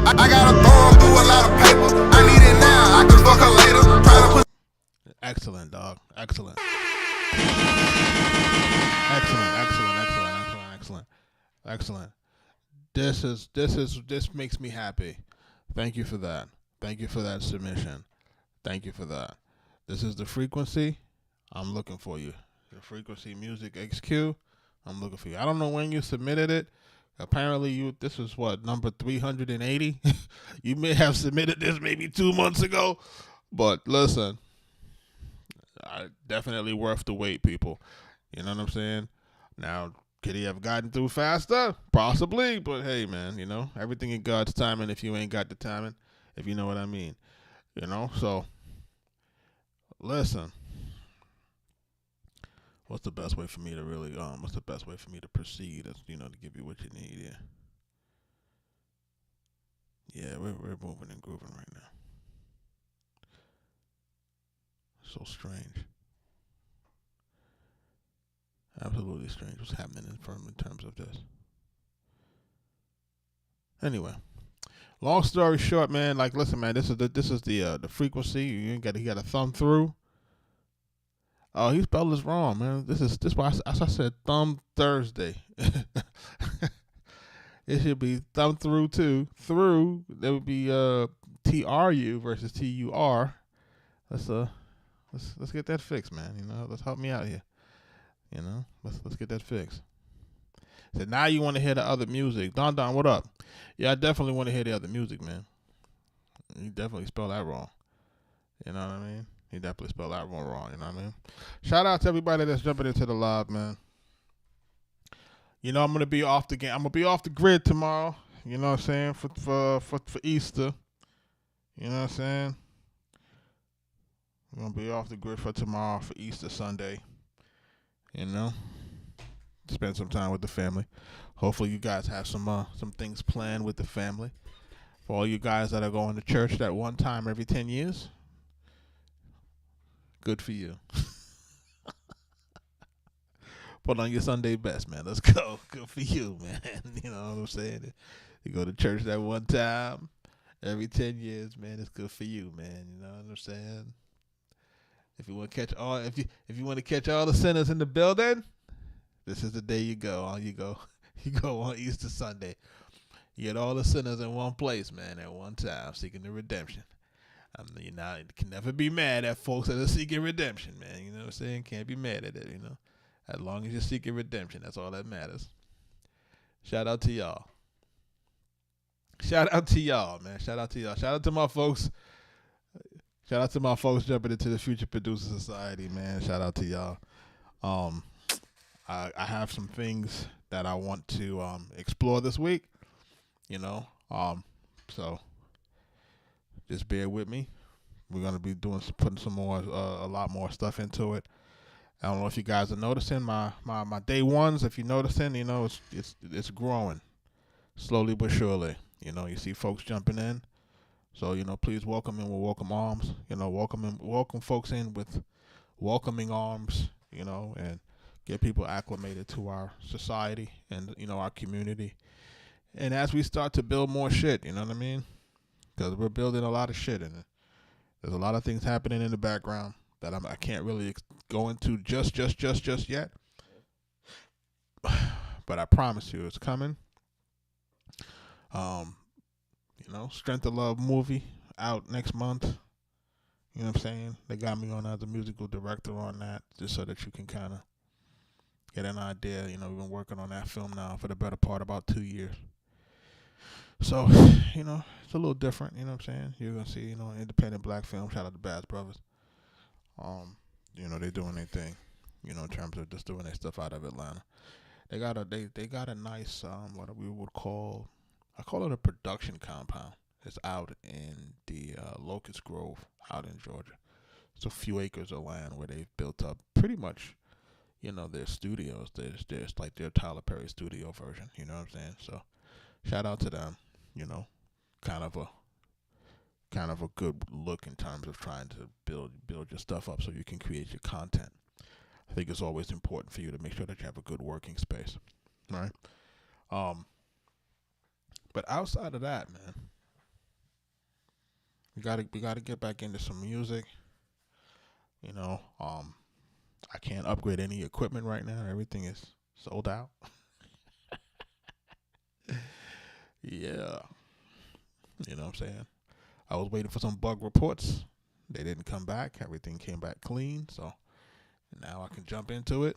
I gotta thumb through a lot of paper. I need it now. I can fuck her later. Tryna push. Excellent, dog. Excellent. Excellent. This makes me happy. Thank you for that. Thank you for that submission. Thank you for that. This is the frequency. I'm looking for you. The frequency music XQ. I'm looking for you. I don't know when you submitted it. Apparently, this is what, number 380. You may have submitted this maybe 2 months ago, but listen, definitely worth the wait, people. You know what I'm saying? Now, could he have gotten through faster? Possibly, but hey, man, you know, everything in God's timing. If you ain't got the timing, if you know what I mean, you know. So, listen. What's the best way for me to really what's the best way for me to proceed? As you know, to give you what you need. Yeah, we're moving and grooving right now. So strange. Absolutely strange. What's happening in terms of this? Anyway, long story short, man. Like, listen, man. This is the frequency. He got to thumb through. Oh, he spelled this wrong, man. This why I said thumb Thursday. It should be thumb through too. Through, that would be TRU versus TUR. Let's get that fixed, man. You know, let's help me out here. You know, let's get that fixed. So now you want to hear the other music. Don, what up? Yeah, I definitely want to hear the other music, man. You definitely spelled that wrong. You know what I mean? He definitely spelled that one wrong, you know what I mean? Shout out to everybody that's jumping into the live, man. You know, I'm gonna be off the game. I'm gonna be off the grid tomorrow. You know what I'm saying? For Easter. You know what I'm saying? I'm gonna be off the grid for tomorrow for Easter Sunday. You know? Spend some time with the family. Hopefully you guys have some things planned with the family. For all you guys that are going to church that one time every 10 years. Good for you. Put on your Sunday best, man. Let's go. Good for you, man. You know what I'm saying? You go to church that one time every 10 years, man. It's good for you, man. You know what I'm saying? If you want to catch all, if you want to catch all the sinners in the building, this is the day you go. You go on Easter Sunday. You get all the sinners in one place, man, at one time, seeking the redemption. You can never be mad at folks that are seeking redemption, man. You know what I'm saying? Can't be mad at it, you know. As long as you're seeking redemption, that's all that matters. Shout out to y'all. Shout out to y'all, man. Shout out to y'all. Shout out to my folks. Shout out to my folks jumping into the Future Producer Society, man. Shout out to y'all. I have some things that I want to explore this week. You know, So just bear with me. We're gonna be putting some more, a lot more stuff into it. I don't know if you guys are noticing my day ones. If you're noticing, it's growing slowly but surely. You see folks jumping in. So, please welcome in with welcome arms. Welcome folks in with welcoming arms, and get people acclimated to our society and, our community. And as we start to build more shit, you know what I mean? Because we're building a lot of shit, and there's a lot of things happening in the background that I can't really go into just yet. But I promise you, it's coming. Strength of Love movie out next month. You know what I'm saying? They got me on as a musical director on that, just so that you can kind of get an idea. We've been working on that film now for the better part of about 2 years. So, it's a little different. You know what I'm saying? You're gonna see, independent black film. Shout out to Beatz Brothers. They're doing their thing. In terms of just doing their stuff out of Atlanta. They got a nice what we would call, I call it a production compound. It's out in the Locust Grove out in Georgia. It's a few acres of land where they've built up pretty much, their studios. There's like their Tyler Perry studio version. You know what I'm saying? So shout out to them. Kind of a good look in terms of trying to build your stuff up so you can create your content. I think it's always important for you to make sure that you have a good working space, right? But outside of that, man, we gotta get back into some music. I can't upgrade any equipment right now. Everything is sold out. Yeah. You know what I'm saying? I was waiting for some bug reports. They didn't come back. Everything came back clean. So now I can jump into it.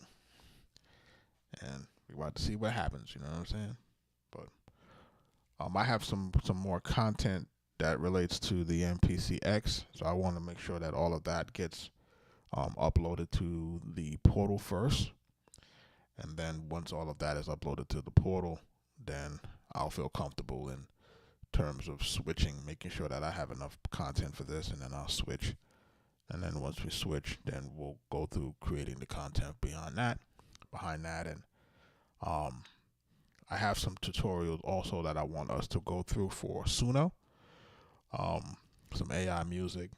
And we're about to see what happens. You know what I'm saying? But I have some more content that relates to the MPCX. So I want to make sure that all of that gets uploaded to the portal first. And then once all of that is uploaded to the portal, then I'll feel comfortable in terms of switching, making sure that I have enough content for this, and then I'll switch. And then once we switch, then we'll go through creating the content behind that. And I have some tutorials also that I want us to go through for Suno. Some AI music.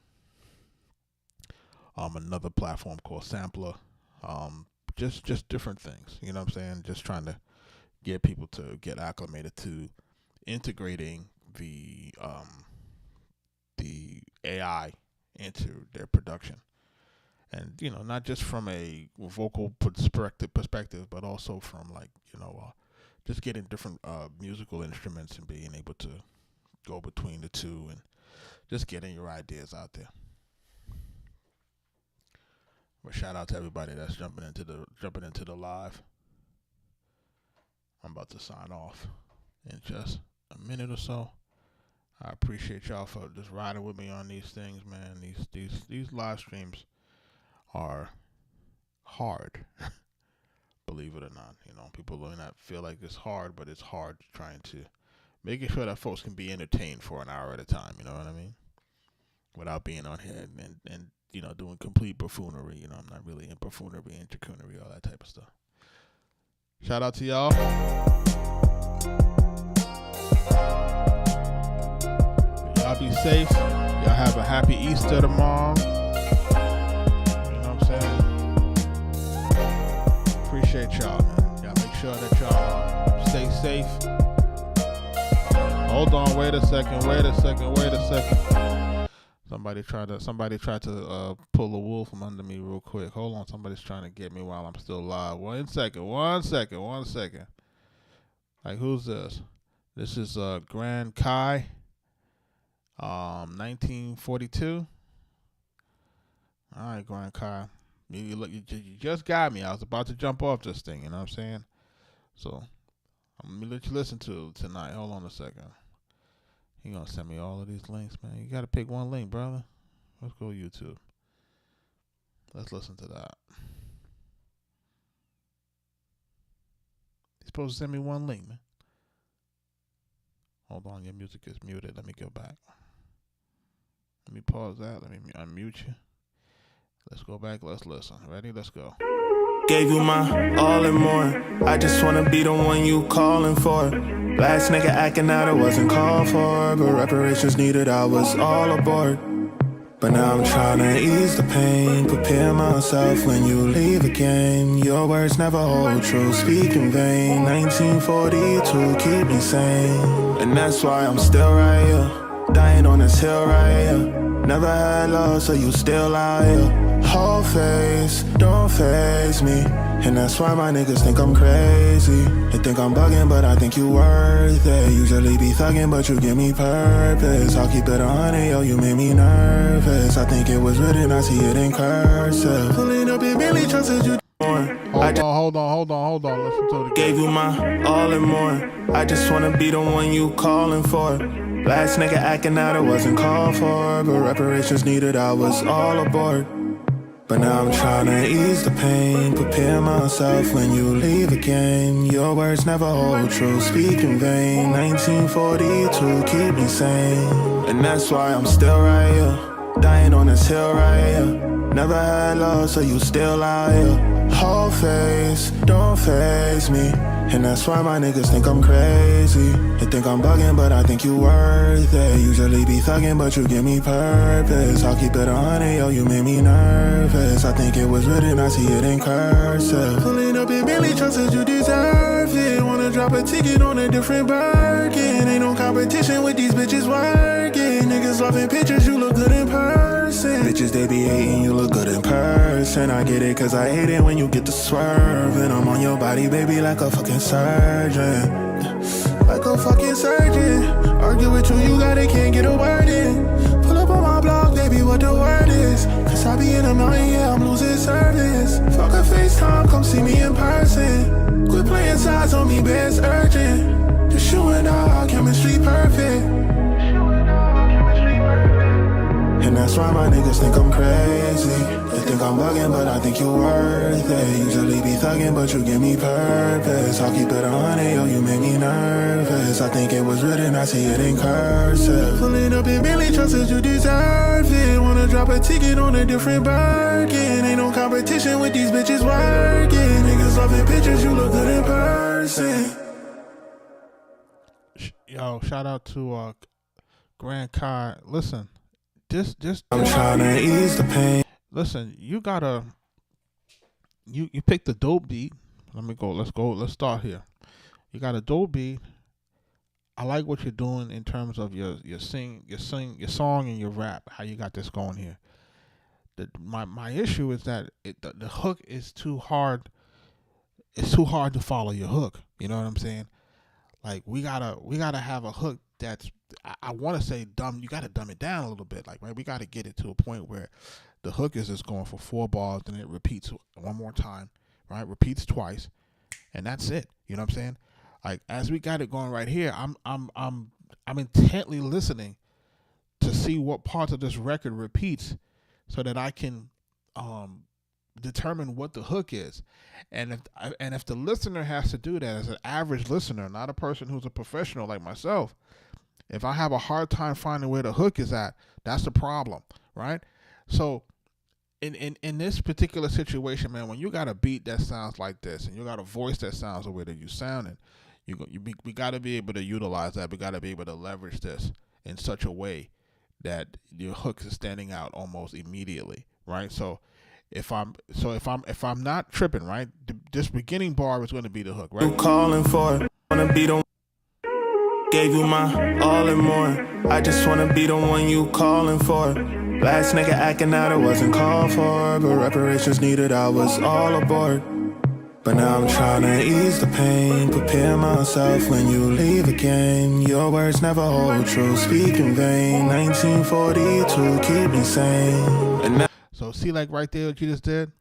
Another platform called Sampler. Just different things. You know what I'm saying? Just trying to get people to get acclimated to integrating the AI into their production, and not just from a vocal perspective, but also from just getting different musical instruments and being able to go between the two and just getting your ideas out there. But shout out to everybody that's jumping into the live. I'm about to sign off in just a minute or so. I appreciate y'all for just riding with me on these things, man. These live streams are hard. Believe it or not. People may not feel like it's hard, but it's hard trying to making sure that folks can be entertained for an hour at a time, you know what I mean? Without being on here and doing complete buffoonery. I'm not really in buffoonery and jacoonery, all that type of stuff. Shout out to y'all. Y'all be safe. Y'all have a happy Easter tomorrow. You know what I'm saying? Appreciate y'all, man. Y'all make sure that y'all stay safe. Hold on, wait a second. Somebody tried to pull a wool from under me real quick. Hold on, somebody's trying to get me while I'm still live. One second. Like, who's this? This is Grand Kai, 1942. All right, Grand Kai, you just got me. I was about to jump off this thing. You know what I'm saying? So I'm gonna let you listen to it tonight. Hold on a second. You gonna send me all of these links, man? You gotta pick one link, brother. Let's go YouTube. Let's listen to that. You're supposed to send me one link, man. Hold on, your music is muted. Let me go back. Let me pause that. Let me unmute you. Let's go back. Let's listen. Ready? Let's go. Gave you my all and more. I just wanna be the one you calling for. Last nigga acting out, it wasn't called for, but reparations needed, I was all aboard. But now I'm trying to ease the pain, prepare myself when you leave again. Your words never hold true, speak in vain. 1942, keep me sane. And that's why I'm still right here, dying on this hill right here. Never had love, so you still out here. Whole face, don't face me. And that's why my niggas think I'm crazy. They think I'm bugging, but I think you worth it. Usually be thugging, but you give me purpose. I'll keep it 100, yo, you made me nervous. I think it was written, I see it in cursive. Pulling up in Billy, trusted you more. Hold on. Listen to it again. Gave you my all and more. I just wanna be the one you calling for. Last nigga acting out, it wasn't called for, but reparations needed, I was all aboard. But now I'm trying to ease the pain, prepare myself when you leave again. Your words never hold true, speak in vain. 1942, keep me sane. And that's why I'm still right here, dying on this hill right here. Never had love, so you still out here. Whole face, don't face me. And that's why my niggas think I'm crazy. They think I'm bugging, but I think you worth it. Usually be thugging, but you give me purpose. I'll keep it 100, yo, you made me nervous. I think it was written, I see it in cursive. Pulling up in Billy, trusted you deserve it. Wanna drop a ticket on a different Birkin. Ain't no competition with these bitches working. Niggas loving pictures, you look good in person. Bitches, they be hating, you look good in person. I get it, cause I hate it when you get to swerving. I'm on your body, baby, like a fucking surgeon. Like a fucking surgeon. Argue with you, you got it, can't get a word in. Pull up on my blog, baby, what the word is. Cause I be in a mountain, yeah, I'm losing service. Fuck a FaceTime, come see me in person. Quit playing sides on me, best urgent. Just you and I, chemistry perfect. And that's why my niggas think I'm crazy. They think I'm bugging, but I think you worth it. Usually be thugging, but you give me purpose. I'll keep it 100, yo, you made me nervous. I think it was written, I see it in cursive. Pulling up in Billy, trusted you deserve it. Wanna drop a ticket on a different Birkin. Ain't no competition with these bitches working. Niggas loving pictures, you look good in person. Yo, shout out to Grand Kai. Listen. Just I'm trying to ease the pain. Listen, you gotta you pick the dope beat. Let's start here. You got a dope beat. I like what you're doing in terms of your song and your rap, how you got this going here. My issue is that the hook is too hard. It's too hard to follow your hook. You know what I'm saying? Like we gotta have a hook that's, I want to say dumb. You got to dumb it down a little bit. Like, right, we got to get it to a point where the hook is just going for 4 bars, then it repeats one more time, right? Repeats twice, and that's it. You know what I'm saying? Like, as we got it going right here, I'm intently listening to see what parts of this record repeats, so that I can determine what the hook is. And if the listener has to do that as an average listener, not a person who's a professional like myself, if I have a hard time finding where the hook is at, that's the problem, right? So in this particular situation, man, when you got a beat that sounds like this and you got a voice that sounds the way that you sounding, we got to be able to utilize that. We got to be able to leverage this in such a way that your hook is standing out almost immediately, right? So if I'm not tripping, right, this beginning bar is going to be the hook, right? You calling for, wanna be the gave you my all and more. I just wanna be the one you calling for. Last nigga acting out, it wasn't called for, but reparations needed, I was all aboard. But now I'm trying to ease the pain, prepare myself when you leave again. Your words never hold true, speak in vain. 1942, keep me sane. And now so see, like right there what you just did,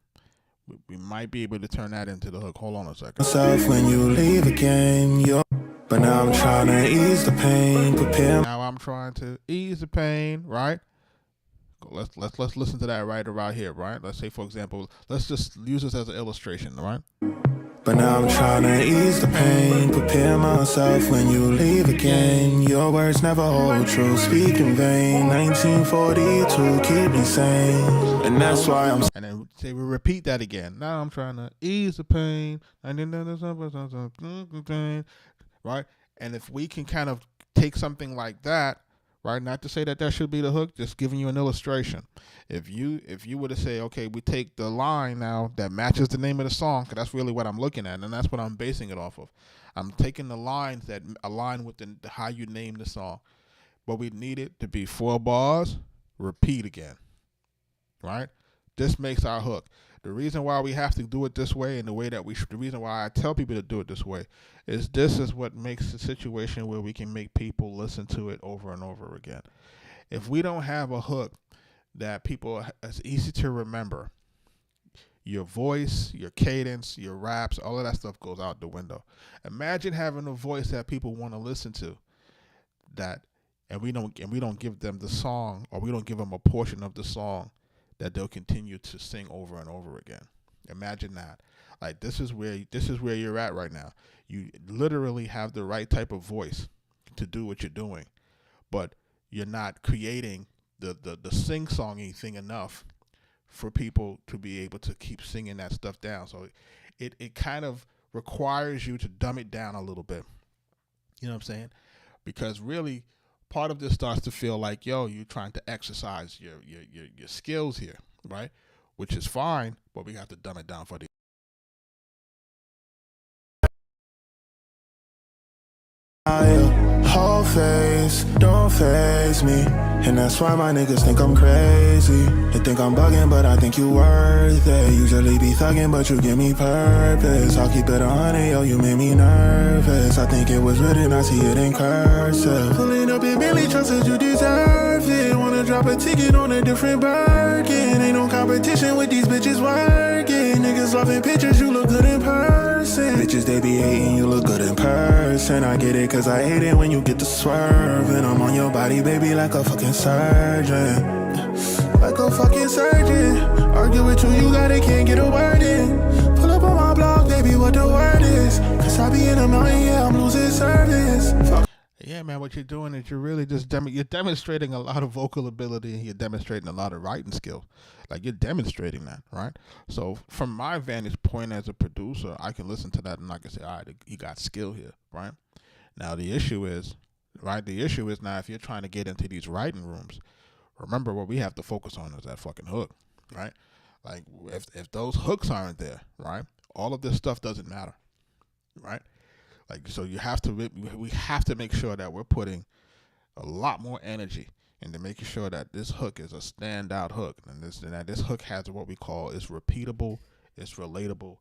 we might be able to turn that into the hook. Hold on a second. Myself when you leave again. But now I'm trying to ease the pain, prepare. Now I'm trying to ease the pain, right? Let's listen to that right around here, right? Let's say, for example, let's just use this as an illustration, right? But now I'm trying to ease the pain, prepare myself when you leave again. Your words never hold true, speak in vain. 1942, keep me sane. And that's why I'm... And then say we repeat that again. Now I'm trying to ease the pain. Right? And if we can kind of take something like that, right? Not to say that should be the hook, just giving you an illustration. If you were to say, okay, we take the line now that matches the name of the song, because that's really what I'm looking at, and that's what I'm basing it off of. I'm taking the lines that align with how you name the song. But we need it to be 4 bars, repeat again, right? This makes our hook. The reason why we have to do it this way, and the reason why I tell people to do it this way, is this is what makes the situation where we can make people listen to it over and over again. If we don't have a hook that it's easy to remember, your voice, your cadence, your raps, all of that stuff goes out the window. Imagine having a voice that people want to listen to, and we don't give them the song, or we don't give them a portion of the song that they'll continue to sing over and over again. Imagine that. Like, this is where you're at right now. You literally have the right type of voice to do what you're doing, but you're not creating the sing-songy thing enough for people to be able to keep singing that stuff down. So it kind of requires you to dumb it down a little bit. You know what I'm saying? Because really, part of this starts to feel like, you're trying to exercise your skills here, right? Which is fine, but we have to dumb it down for the whole face, don't face me. And that's why my niggas think I'm crazy. They think I'm bugging, but I think you worth it. Usually be thugging, but you give me purpose. I'll keep it 100, yo, you made me nervous. I think it was written, I see it in cursive. Pulling up in Billy, trust that you deserve it. Wanna drop a ticket on a different Birkin. Ain't no competition with these bitches working. Niggas loving pictures, you look good in person. Bitches, they be hating, you look good in person. I get it, cause I hate it when you get the swerve. And I'm on your body, baby, like a fucking surgeon. Like a fucking surgeon. Argue with you got it, can't get a word in. Pull up on my blog, baby, what the word is. Cause I be in a mountain, yeah, I'm losing service. Fuck. Yeah, man, what you're doing is you're really just you're demonstrating a lot of vocal ability, and you're demonstrating a lot of writing skills. Like, you're demonstrating that, right? So from my vantage point as a producer, I can listen to that and I can say, all right, you got skill here, right? Now the issue is now if you're trying to get into these writing rooms, remember what we have to focus on is that fucking hook, right? Like, if those hooks aren't there, right, all of this stuff doesn't matter, right? Like, so we have to make sure that we're putting a lot more energy into making sure that this hook is a standout hook, and that this hook has what we call is repeatable, it's relatable,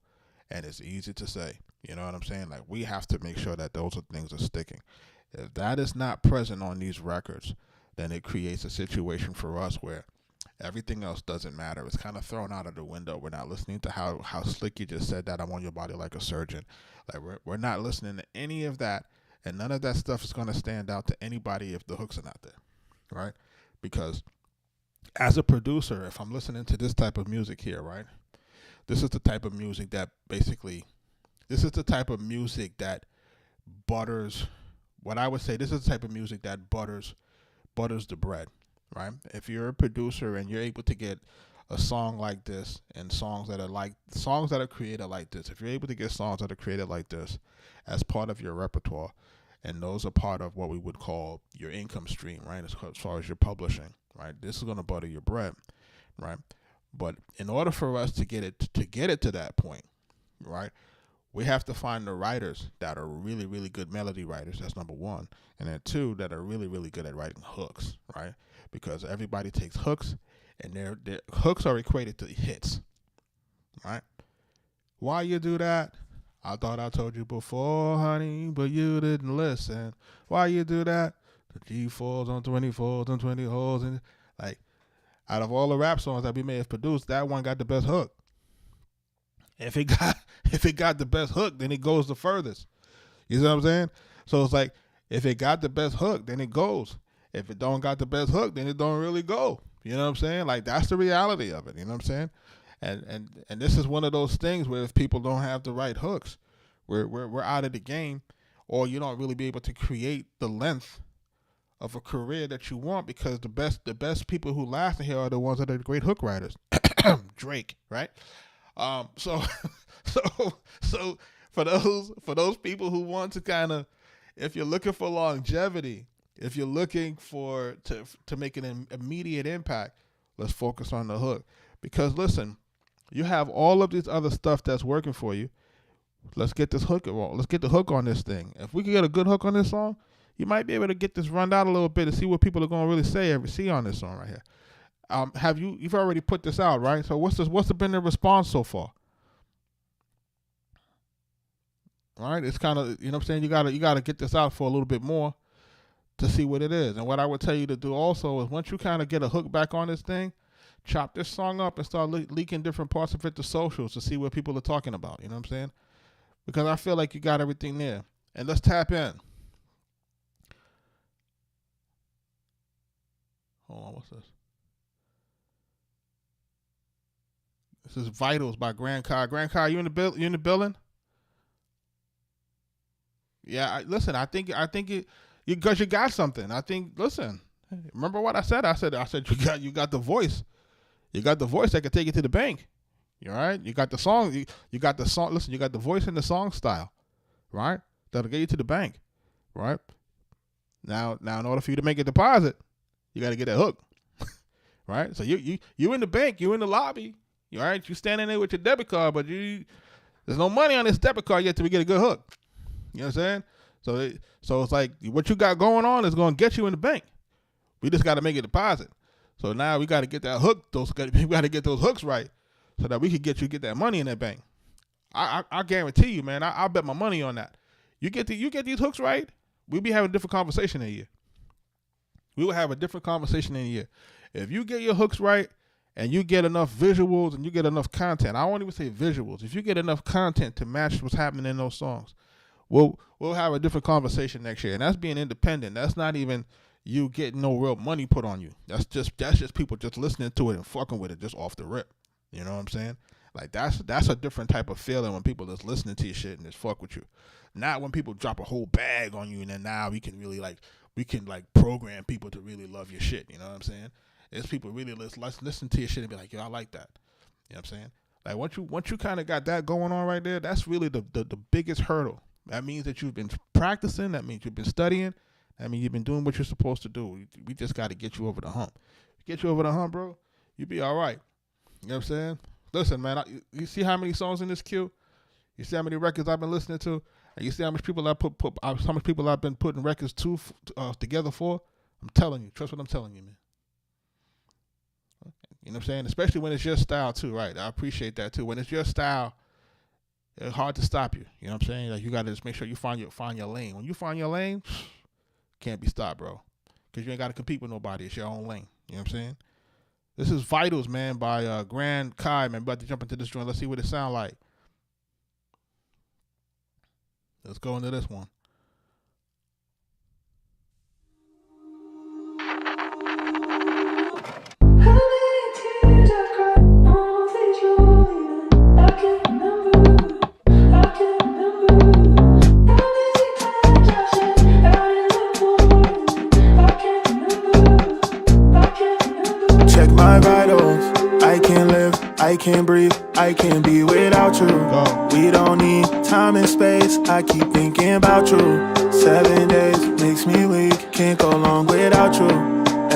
and it's easy to say. You know what I'm saying? Like, we have to make sure that those things are sticking. If that is not present on these records, then it creates a situation for us where everything else doesn't matter. It's kind of thrown out of the window. We're not listening to how slick you just said that, I want your body like a surgeon. Like, we're not listening to any of that, and none of that stuff is going to stand out to anybody if the hooks are not there, right? Because as a producer, if I'm listening to this type of music here, right, this is the type of music that butters, what I would say, this is the type of music that butters the bread, right? If you're a producer and you're able to get a song like this and songs that are created like this, if you're able to get songs that are created like this as part of your repertoire, and those are part of what we would call your income stream, right, as far as your publishing, right, this is going to butter your bread, right? But in order for us to get it to that point, right, we have to find the writers that are really, really good melody writers. That's number one. And then two, that are really, really good at writing hooks, right? Because everybody takes hooks, and their hooks are equated to hits, right? Why you do that? I thought I told you before, honey, but you didn't listen. Why you do that? The G4s on 24s on 20 holes. And like, out of all the rap songs that we may have produced, that one got the best hook. If it got the best hook, then it goes the furthest. You see what I'm saying? So it's like, if it got the best hook, then it goes. If it don't got the best hook, then it don't really go. You know what I'm saying? Like, that's the reality of it. You know what I'm saying? And this is one of those things where if people don't have the right hooks, we're out of the game, or you don't really be able to create the length of a career that you want, because the best people who last in here are the ones that are great hook writers. Drake, right? So for those people who want to kind of, if you're looking for longevity, if you're looking for to make an immediate impact, let's focus on the hook. Because listen, you have all of this other stuff that's working for you. Let's get this hook. Let's get the hook on this thing. If we can get a good hook on this song, you might be able to get this run down a little bit and see what people are going to really see on this song right here. You've already put this out, right? So what's been the response so far? All right, it's kind of, you know what I'm saying, you gotta get this out for a little bit more to see what it is. And what I would tell you to do also is, once you kind of get a hook back on this thing, chop this song up and start leaking different parts of it to socials to see what people are talking about. You know what I'm saying? Because I feel like you got everything there. And let's tap in. Hold on, what's this? This is Vitals by Grand Kai. Grand Kai, you in the building? Yeah, listen, I think it, because you got something. I think, listen, remember what I said? I said you got the voice. You got the voice that can take you to the bank. You all right? You got the song. You got the song. Listen, you got the voice and the song style, right? That'll get you to the bank, right? Now, in order for you to make a deposit, you got to get that hook, right? So you in the bank, you in the lobby, you all right? You standing there with your debit card, but there's no money on this debit card yet till we get a good hook. You know what I'm saying? So it's like what you got going on is going to get you in the bank. We just got to make a deposit. So now we got to get that hook. We got to get those hooks right, so that we can get that money in that bank. I guarantee you, man. I'll bet my money on that. You get these hooks right, we'll be having a different conversation in a year. We will have a different conversation in a year. If you get your hooks right and you get enough visuals and you get enough content, I won't even say visuals. If you get enough content to match what's happening in those songs, we'll have a different conversation next year. And that's being independent. That's not even you getting no real money put on you. That's just people just listening to it and fucking with it just off the rip. You know what I'm saying? Like that's a different type of feeling when people just listening to your shit and just fuck with you. Not when people drop a whole bag on you and then now we can program people to really love your shit. You know what I'm saying? It's people really listen to your shit and be like, yo, I like that. You know what I'm saying? Like once you kind of got that going on right there, that's really the biggest hurdle. That means that you've been practicing. That means you've been studying. That means you've been doing what you're supposed to do. We just got to get you over the hump. Get you over the hump, bro. You be all right. You know what I'm saying? Listen, man, you see how many songs in this queue? You see how many records I've been listening to? And you see how much people how much people I've been putting records together for? I'm telling you. Trust what I'm telling you, man. You know what I'm saying? Especially when it's your style, too, right? I appreciate that, too. When it's your style, it's hard to stop you. You know what I'm saying? Like, you got to just make sure you find your lane. When you find your lane, can't be stopped, bro. Because you ain't got to compete with nobody. It's your own lane. You know what I'm saying? This is Vitals, man, by Grand Kai, man. About to jump into this joint. Let's see what it sound like. Let's go into this one. Check my vitals. I can't live, I can't breathe, I can't be without you. We don't need time and space, I keep thinking about you. 7 days makes me weak, can't go long without you.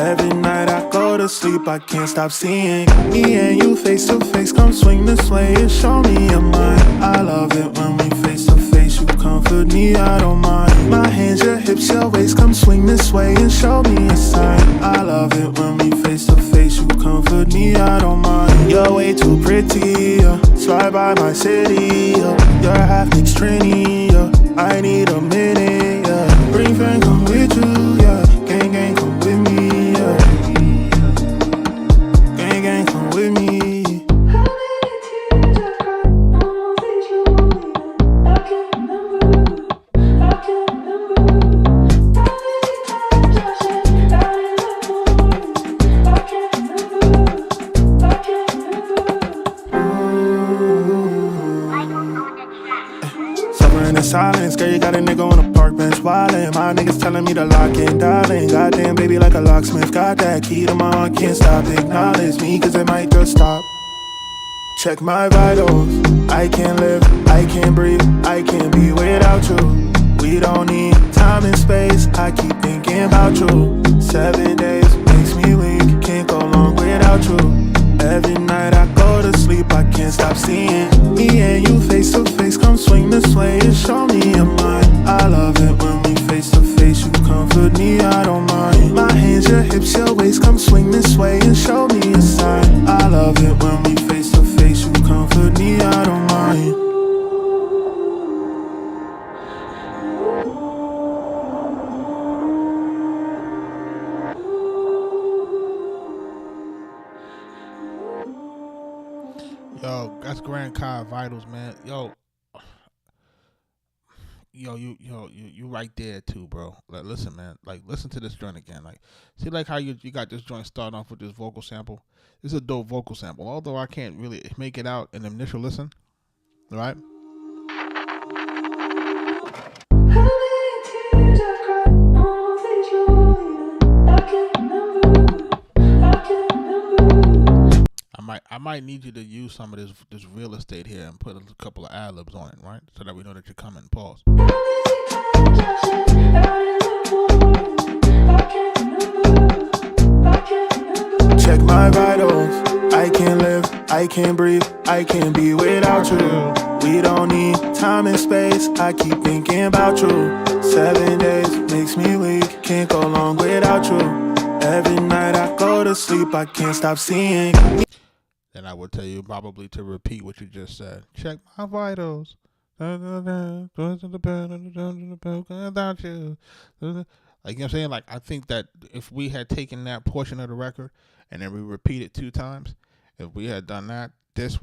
Every night I go to sleep, I can't stop seeing me and you face to face. Come swing this way and show me your mind. I love it when we face to face, you comfort me, I don't mind. My hands, your hips, your waist, come swing this way and show me a sign. I love it when we face to face, you comfort me, I don't mind. You're way too pretty, slide by my city, you're half mixed trini, I need a minute, bring friend, come with you, gang, gang, come with me, gang, gang, come with me. the silence. Girl, you got a nigga on a park bench wildin'. My niggas telling me to lock in, darling. Goddamn, baby, like a locksmith. Got that key to my heart, can't stop. Acknowledge me, cause it might just stop. Check my vitals. I can't live, I can't breathe, I can't be without you. We don't need time and space, I keep thinking about you. 7 days makes me weak, can't go long without you. Every night I go to sleep, I can't stop seeing me and you face to face. Come swing this way and show me your mind. I love it when we face to face, you comfort me, I don't mind. My hands, your hips, your waist, come swing this way and show me a sign. I love it when we face to face, you comfort me, I don't mind. Yo, that's Grand Kai Vitals, man. Yo, you right there too, bro. Like, listen, man. Like, listen to this joint again. Like, see, like how you got this joint starting off with this vocal sample. This is a dope vocal sample. Although I can't really make it out in the initial listen, right? I might need you to use some of this real estate here and put a couple of ad-libs on it, right? So that we know that you're coming. Pause. Check my vitals. I can't live, I can't breathe, I can't be without you. We don't need time and space, I keep thinking about you. 7 days makes me weak, can't go long without you. Every night I go to sleep, I can't stop seeing. Then I would tell you probably to repeat what you just said. Check my vitals. Without you. Like, you know what I'm saying? Like, I think that if we had taken that portion of the record and then we repeat it 2 times, if we had done that, this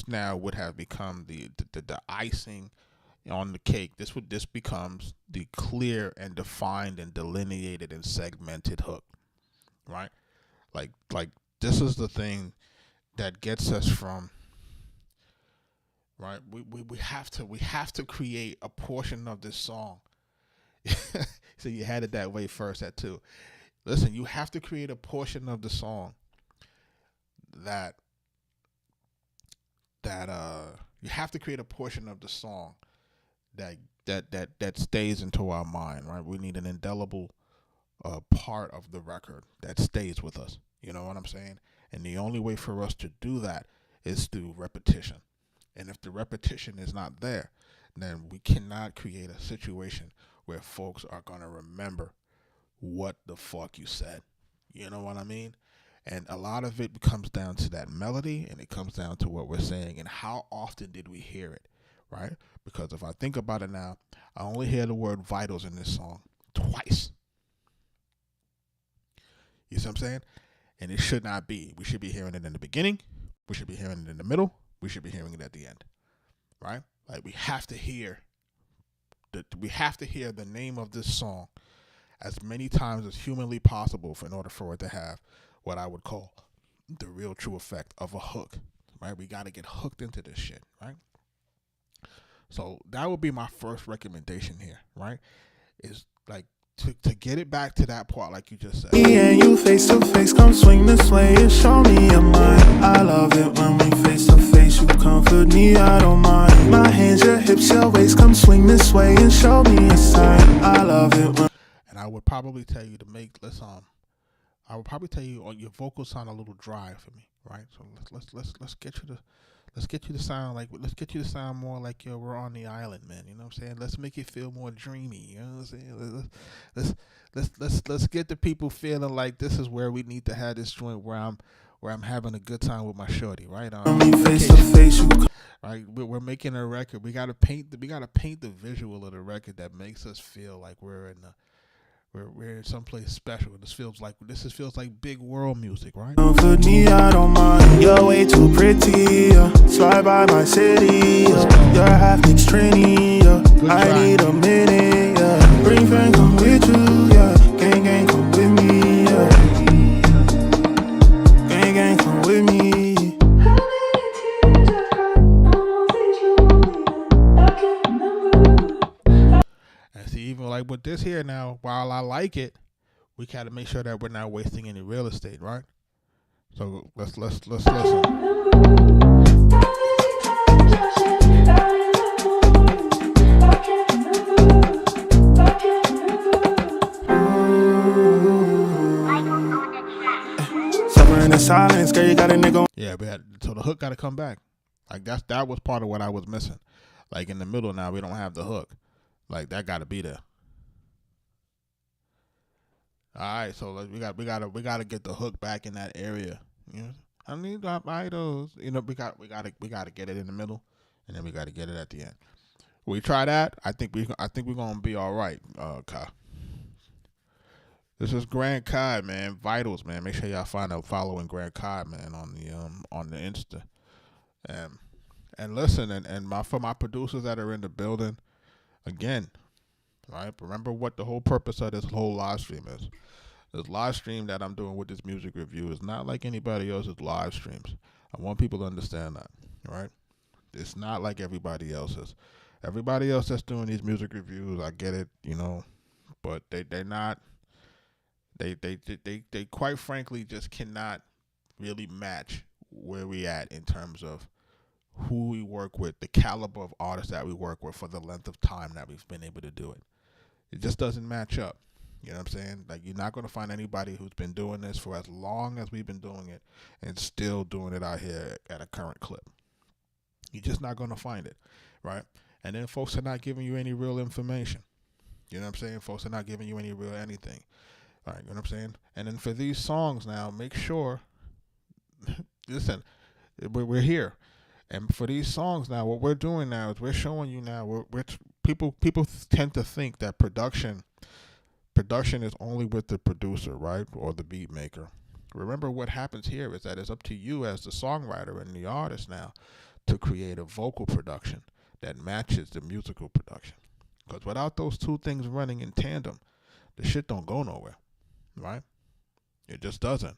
now would have become the icing on the cake. This becomes the clear and defined and delineated and segmented hook, right? Like this is the thing that gets us from, right? We have to create a portion of this song. So you had it that way first, that too. Listen, you have to create a portion of the song that you have to create a portion of the song that stays into our mind, right? We need an indelible part of the record that stays with us. You know what I'm saying? And the only way for us to do that is through repetition. And if the repetition is not there, then we cannot create a situation where folks are going to remember what the fuck you said. You know what I mean? And a lot of it comes down to that melody, and it comes down to what we're saying and how often did we hear it, right? Because if I think about it now, I only hear the word vitals in this song twice. You see what I'm saying? And it should not be. We should be hearing it in the beginning. We should be hearing it in the middle. We should be hearing it at the end, right? Like, we have to hear the name of this song as many times as humanly possible in order for it to have what I would call the real true effect of a hook, right? We got to get hooked into this shit, right? So that would be my first recommendation here, right? Is like to get it back to that part, like you just said. Me and you face to face, come swing this way and show me your mind. I love it when we face to face, you comfort me, I don't mind. My hands, your hips, your waist, come swing this way and show me a sign. I love it when. And I would probably tell you to make I would probably tell you your vocals sound a little dry for me, right? So let's get you to sound like, let's get you to sound more like we're on the island, man. You know what I'm saying? Let's make it feel more dreamy. You know what I'm saying? Let's get the people feeling like this is where we need to have this joint where I'm having a good time with my shorty, right? Right? We're making a record. We gotta paint the visual of the record that makes us feel like we're in someplace special. This feels like big world music, right? For me, I don't mind. You're way too pretty. Slide by my city. You're half mixed trini. I need a minute. Bring friends, come with you. Gang, gang, come with me. Gang, gang, come with me. like with this here now, while I like it, we gotta make sure that we're not wasting any real estate, right? So let's listen. Suffering in silence, girl, you got a nigga. Yeah, so the hook got to come back. Like that was part of what I was missing. Like in the middle now, we don't have the hook. Like that got to be there. All right, so we got to get the hook back in that area. You know, I need my idols. You know, we got to get it in the middle, and then we got to get it at the end. We try that. I think we're gonna be all right, Kai. This is Grand Kai, man. Vitals, man. Make sure y'all following Grand Kai, man, on the Insta. And listen, and for my producers that are in the building, again, right? Remember what the whole purpose of this whole live stream is. This live stream that I'm doing with this music review is not like anybody else's live streams. I want people to understand that, right? It's not like everybody else's. Everybody else that's doing these music reviews, I get it, you know, but they're not. They quite frankly just cannot really match where we at in terms of who we work with, the caliber of artists that we work with for the length of time that we've been able to do it. It just doesn't match up. You know what I'm saying? Like, you're not going to find anybody who's been doing this for as long as we've been doing it and still doing it out here at a current clip. You're just not going to find it, right? And then folks are not giving you any real information. You know what I'm saying? Folks are not giving you any real anything. All right, you know what I'm saying? And then for these songs now, make sure, listen, we're here. And for these songs now, what we're doing now is we're showing you now, people tend to think that production is only with the producer, right, or the beat maker. Remember, what happens here is that it's up to you as the songwriter and the artist now to create a vocal production that matches the musical production. Because without those two things running in tandem, the shit don't go nowhere, right? It just doesn't.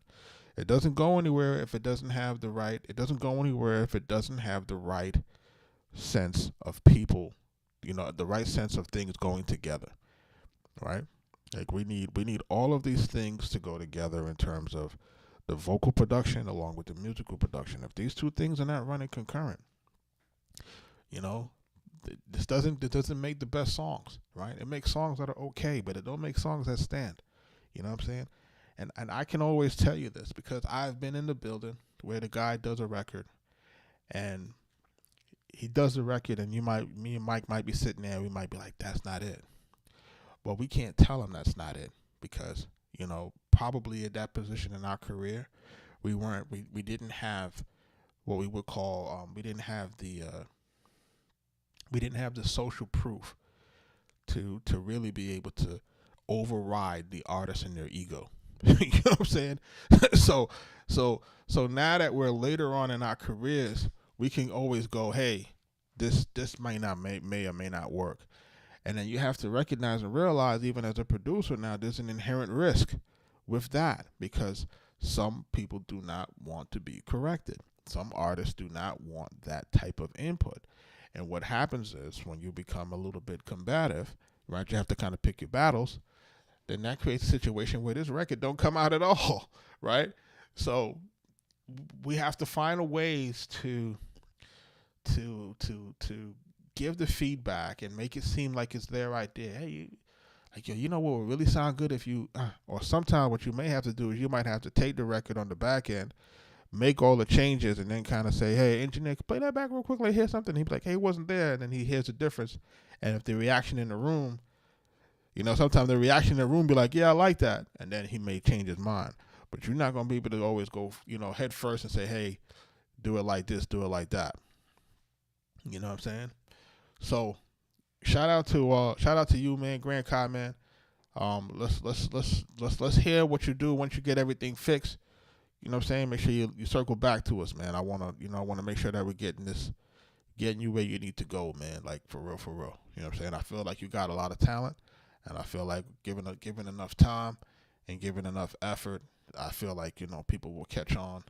It doesn't go anywhere if it doesn't have the right. It doesn't go anywhere if it doesn't have the right sense of people, you know, the right sense of things going together, right? Like we need all of these things to go together in terms of the vocal production along with the musical production. If these two things are not running concurrent, you know, this doesn't make the best songs, right? It makes songs that are okay, but it don't make songs that stand. You know what I'm saying? And I can always tell you this because I've been in the building where the guy does a record and he does the record and me and Mike might be sitting there and we might be like, that's not it. Well, we can't tell him that's not it because, you know, probably at that position in our career, we didn't have what we would call, we didn't have the social proof to really be able to override the artist and their ego. You know what I'm saying? So now that we're later on in our careers, we can always go, hey, this may or may not work. And then you have to recognize and realize, even as a producer now, there's an inherent risk with that because some people do not want to be corrected. Some artists do not want that type of input. And what happens is when you become a little bit combative, right, you have to kind of pick your battles, then that creates a situation where this record don't come out at all, right? So we have to find ways to give the feedback and make it seem like it's their idea. Hey, you know what would really sound good if you, or sometimes what you may have to do is you might have to take the record on the back end, make all the changes, and then kind of say, hey, engineer, play that back real quickly, hear something. He'd be like, hey, it wasn't there, and then he hears the difference. And if the reaction in the room, you know, sometimes the reaction in the room be like, yeah, I like that, and then he may change his mind. But you're not going to be able to always go, you know, head first and say, hey, do it like this, do it like that. You know what I'm saying? So shout out to you, man, Grand Kai, man. Let's hear what you do once you get everything fixed. You know what I'm saying? Make sure you circle back to us, man. I wanna make sure that we're getting you where you need to go, man. Like for real. You know what I'm saying? I feel like you got a lot of talent, and I feel like given enough time and given enough effort, I feel like, you know, people will catch on,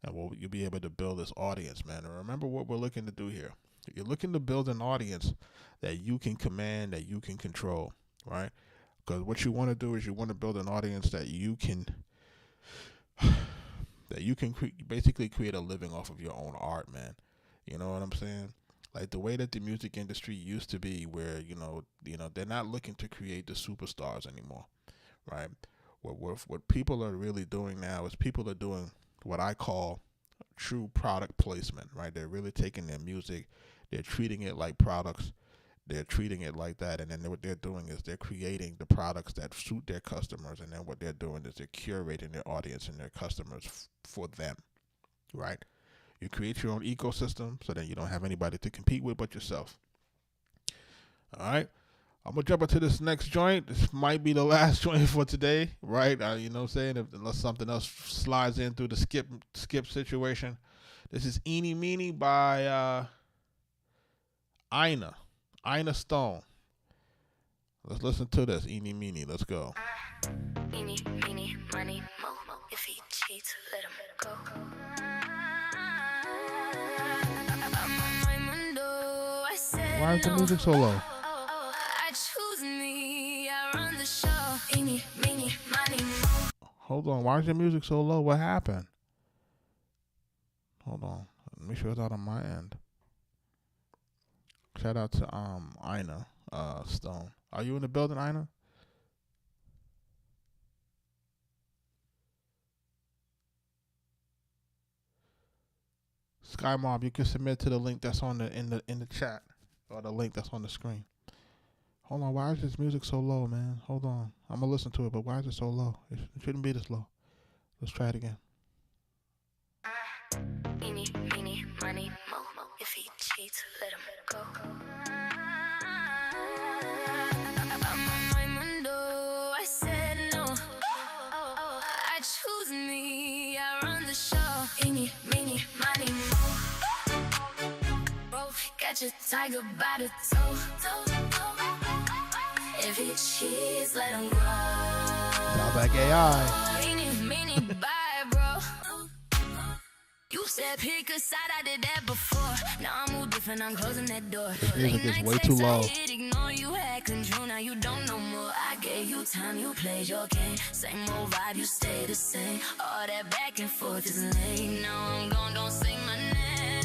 and you'll be able to build this audience, man. And remember what we're looking to do here. You're looking to build an audience that you can command, that you can control. right? Because what you want to do is you want to build an audience that you can basically create a living off of your own art, man. You know what I'm saying? Like the way that the music industry used to be, where they're not looking to create the superstars anymore, right? What people are really doing now is people are doing what I call true product placement, right? They're really taking their music, they're treating it like products, they're treating it like that, and then what they're doing is they're creating the products that suit their customers, and then what they're doing is they're curating their audience and their customers for them, right? You create your own ecosystem so that you don't have anybody to compete with but yourself. All right? I'm going to jump into this next joint. This might be the last joint for today, right? You know what I'm saying? Unless something else slides in through the skip situation. This is Eeny Meeny by Ina Stone. Let's listen to this. Eeny Meeny. Let's go. Eeny, meeny, money, mo. If he cheats, let him go. Why is the music so low? I choose me, I run the show. Eeny, meeny, money, mo. Hold on. Why is your music so low? What happened? Hold on. Make sure it's not on my end. Shout out to Ina Stone. Are you in the building, Ina? Sky Mob, you can submit to the link that's on in the chat, or the link that's on the screen. Hold on, why is this music so low, man? Hold on, I'm gonna listen to it, but why is it so low? It shouldn't be this low. Let's try it again. Eeny, meeny, money, mo. If he cheats, let him go. I'm on my window, I said no. I choose me, I run the show. Eeny, meeny, money, mo. Bro, got your tiger by the toe. If he cheats, let him go. Sound like AI. Eeny, meeny, bye, bro. You said pick a side, I did that before. Now I move different, I'm closing that door. This music is way too low. Ignore you, had control, now you don't know more. I gave you time, you played your game. Same old vibe, you stay the same. All that back and forth is lame. Now I'm gone, don't say my name.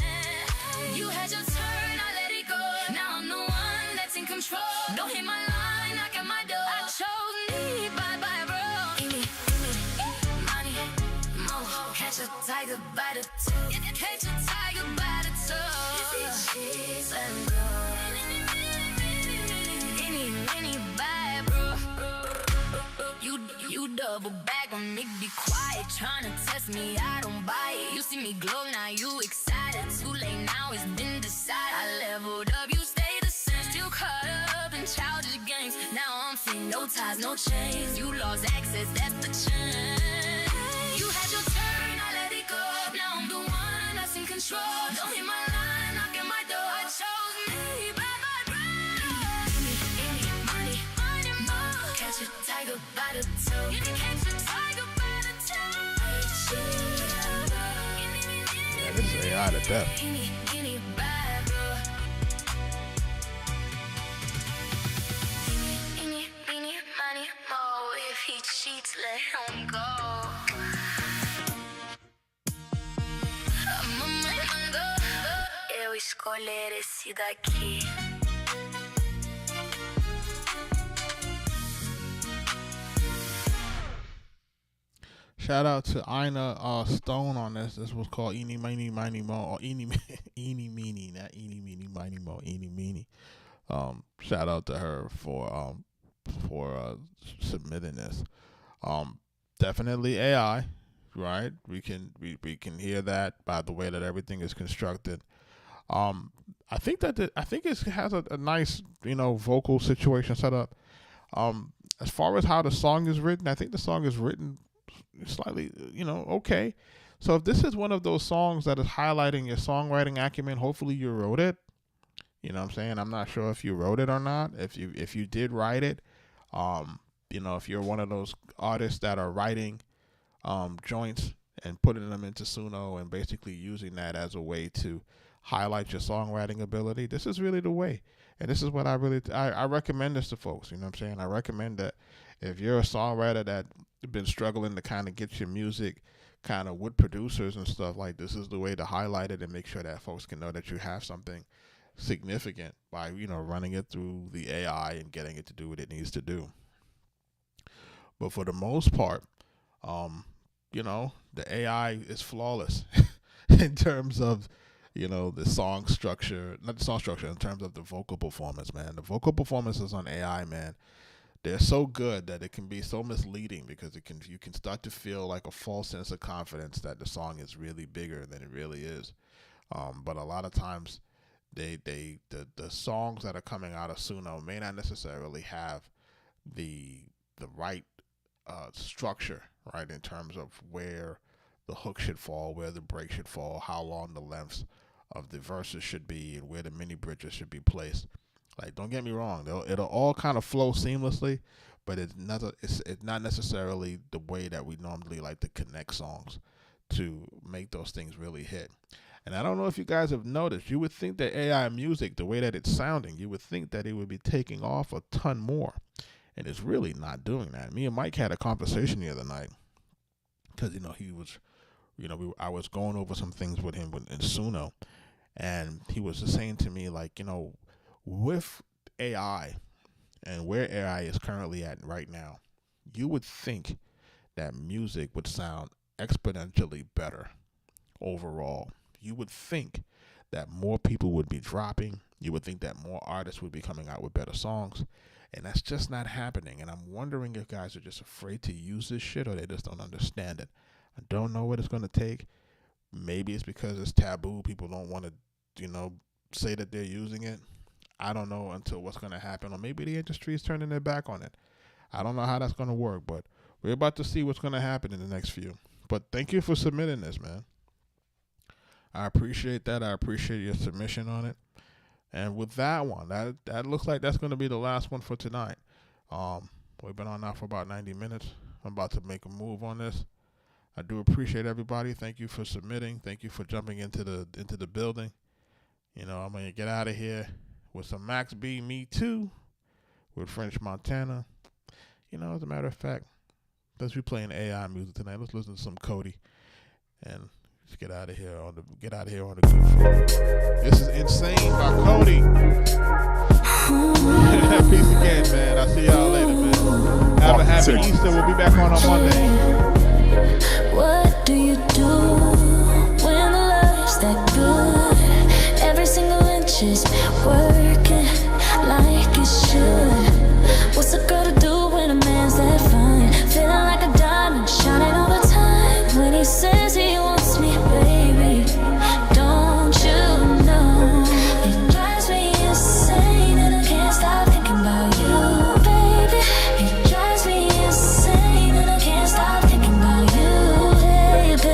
You had your turn, I let it go. Now I'm the one that's in control. Don't hit my line, knock at my door. I chose me, bye-bye, bro. Money, mo. Catch a tiger by the toe. Catch a tiger by the toe. If he cheats, let him go. Any bye, bro. You double back on me, be quiet. Tryna test me, I don't buy it. You see me glow, now you excited. Too late now, it's been decided. I leveled up, you stay the same. Still caught up in childish games. Now I'm free, no ties, no chains. You lost access, that's the change. You had your turn, I let it go. Now I'm the one that's in control. Don't hit my line, knock at my door. I chose me, bye-bye, bro. Money, mo. Catch a tiger by the toe. Catch a tiger by the toe. Yeah, this is AI to death. Money, mo. If he cheats, let him go. Eu escolher esse daqui. Shout out to Ina Stone on this. This was called Eeny Meeny Miny Mo, or Eeny Meeny, not Eeny Meeny Miny Mo, Eeny Meeny. Shout out to her for submitting this. Definitely AI, right? We can hear that by the way that everything is constructed. I think it has a nice vocal situation set up. As far as how the song is written, I think the song is written slightly okay. So if this is one of those songs that is highlighting your songwriting acumen, hopefully you wrote it. You know what I'm saying? I'm not sure if you wrote it or not. If you did write it, if you're one of those artists that are writing joints and putting them into Suno and basically using that as a way to highlight your songwriting ability, this is really the way. And this is what I recommend this to folks. You know what I'm saying? I recommend that if you're a songwriter that's been struggling to kind of get your music kind of with producers and stuff, like, this is the way to highlight it and make sure that folks can know that you have something significant by, you know, running it through the AI and getting it to do what it needs to do. But for the most part, you know, the AI is flawless in terms of, you know, the song structure, not the song structure, in terms of the vocal performance, man. The vocal performances on AI, man, they're so good that it can be so misleading, because you can start to feel like a false sense of confidence that the song is really bigger than it really is. But a lot of times, the songs that are coming out of Suno may not necessarily have the right structure, right, in terms of where the hook should fall, where the break should fall, how long the lengths of the verses should be, and where the mini bridges should be placed. Like, don't get me wrong, it'll all kind of flow seamlessly, but it's not necessarily the way that we normally like to connect songs to make those things really hit. And I don't know if you guys have noticed, you would think that AI music, the way that it's sounding, you would think that it would be taking off a ton more. And it's really not doing that. Me and Mike had a conversation the other night, because, you know, he was, you know, I was going over some things with him in Suno, and he was just saying to me, like, you know, with AI and where AI is currently at right now, you would think that music would sound exponentially better overall. You would think that more people would be dropping. You would think that more artists would be coming out with better songs. And that's just not happening. And I'm wondering if guys are just afraid to use this shit, or they just don't understand it. I don't know what it's going to take. Maybe it's because it's taboo. People don't want to, you know, say that they're using it. I don't know until what's going to happen. Or maybe the industry is turning their back on it. I don't know how that's going to work, but we're about to see what's going to happen in the next few. But thank you for submitting this, man. I appreciate that. I appreciate your submission on it. And with that one, that looks like that's going to be the last one for tonight. We've been on now for about 90 minutes. I'm about to make a move on this. I do appreciate everybody. Thank you for submitting. Thank you for jumping into the building. You know, I'm going to get out of here with some Max B, Me Too, with French Montana. You know, as a matter of fact, let's be playing AI music tonight. Let's listen to some Cody, and let's get out of here on the good foot. This is Insane by Cody. Peace again, man. I'll see y'all later, man. Have a happy Easter. We'll be back on Monday. What do you do when the love's that good? Every single inch is working like it should. What's the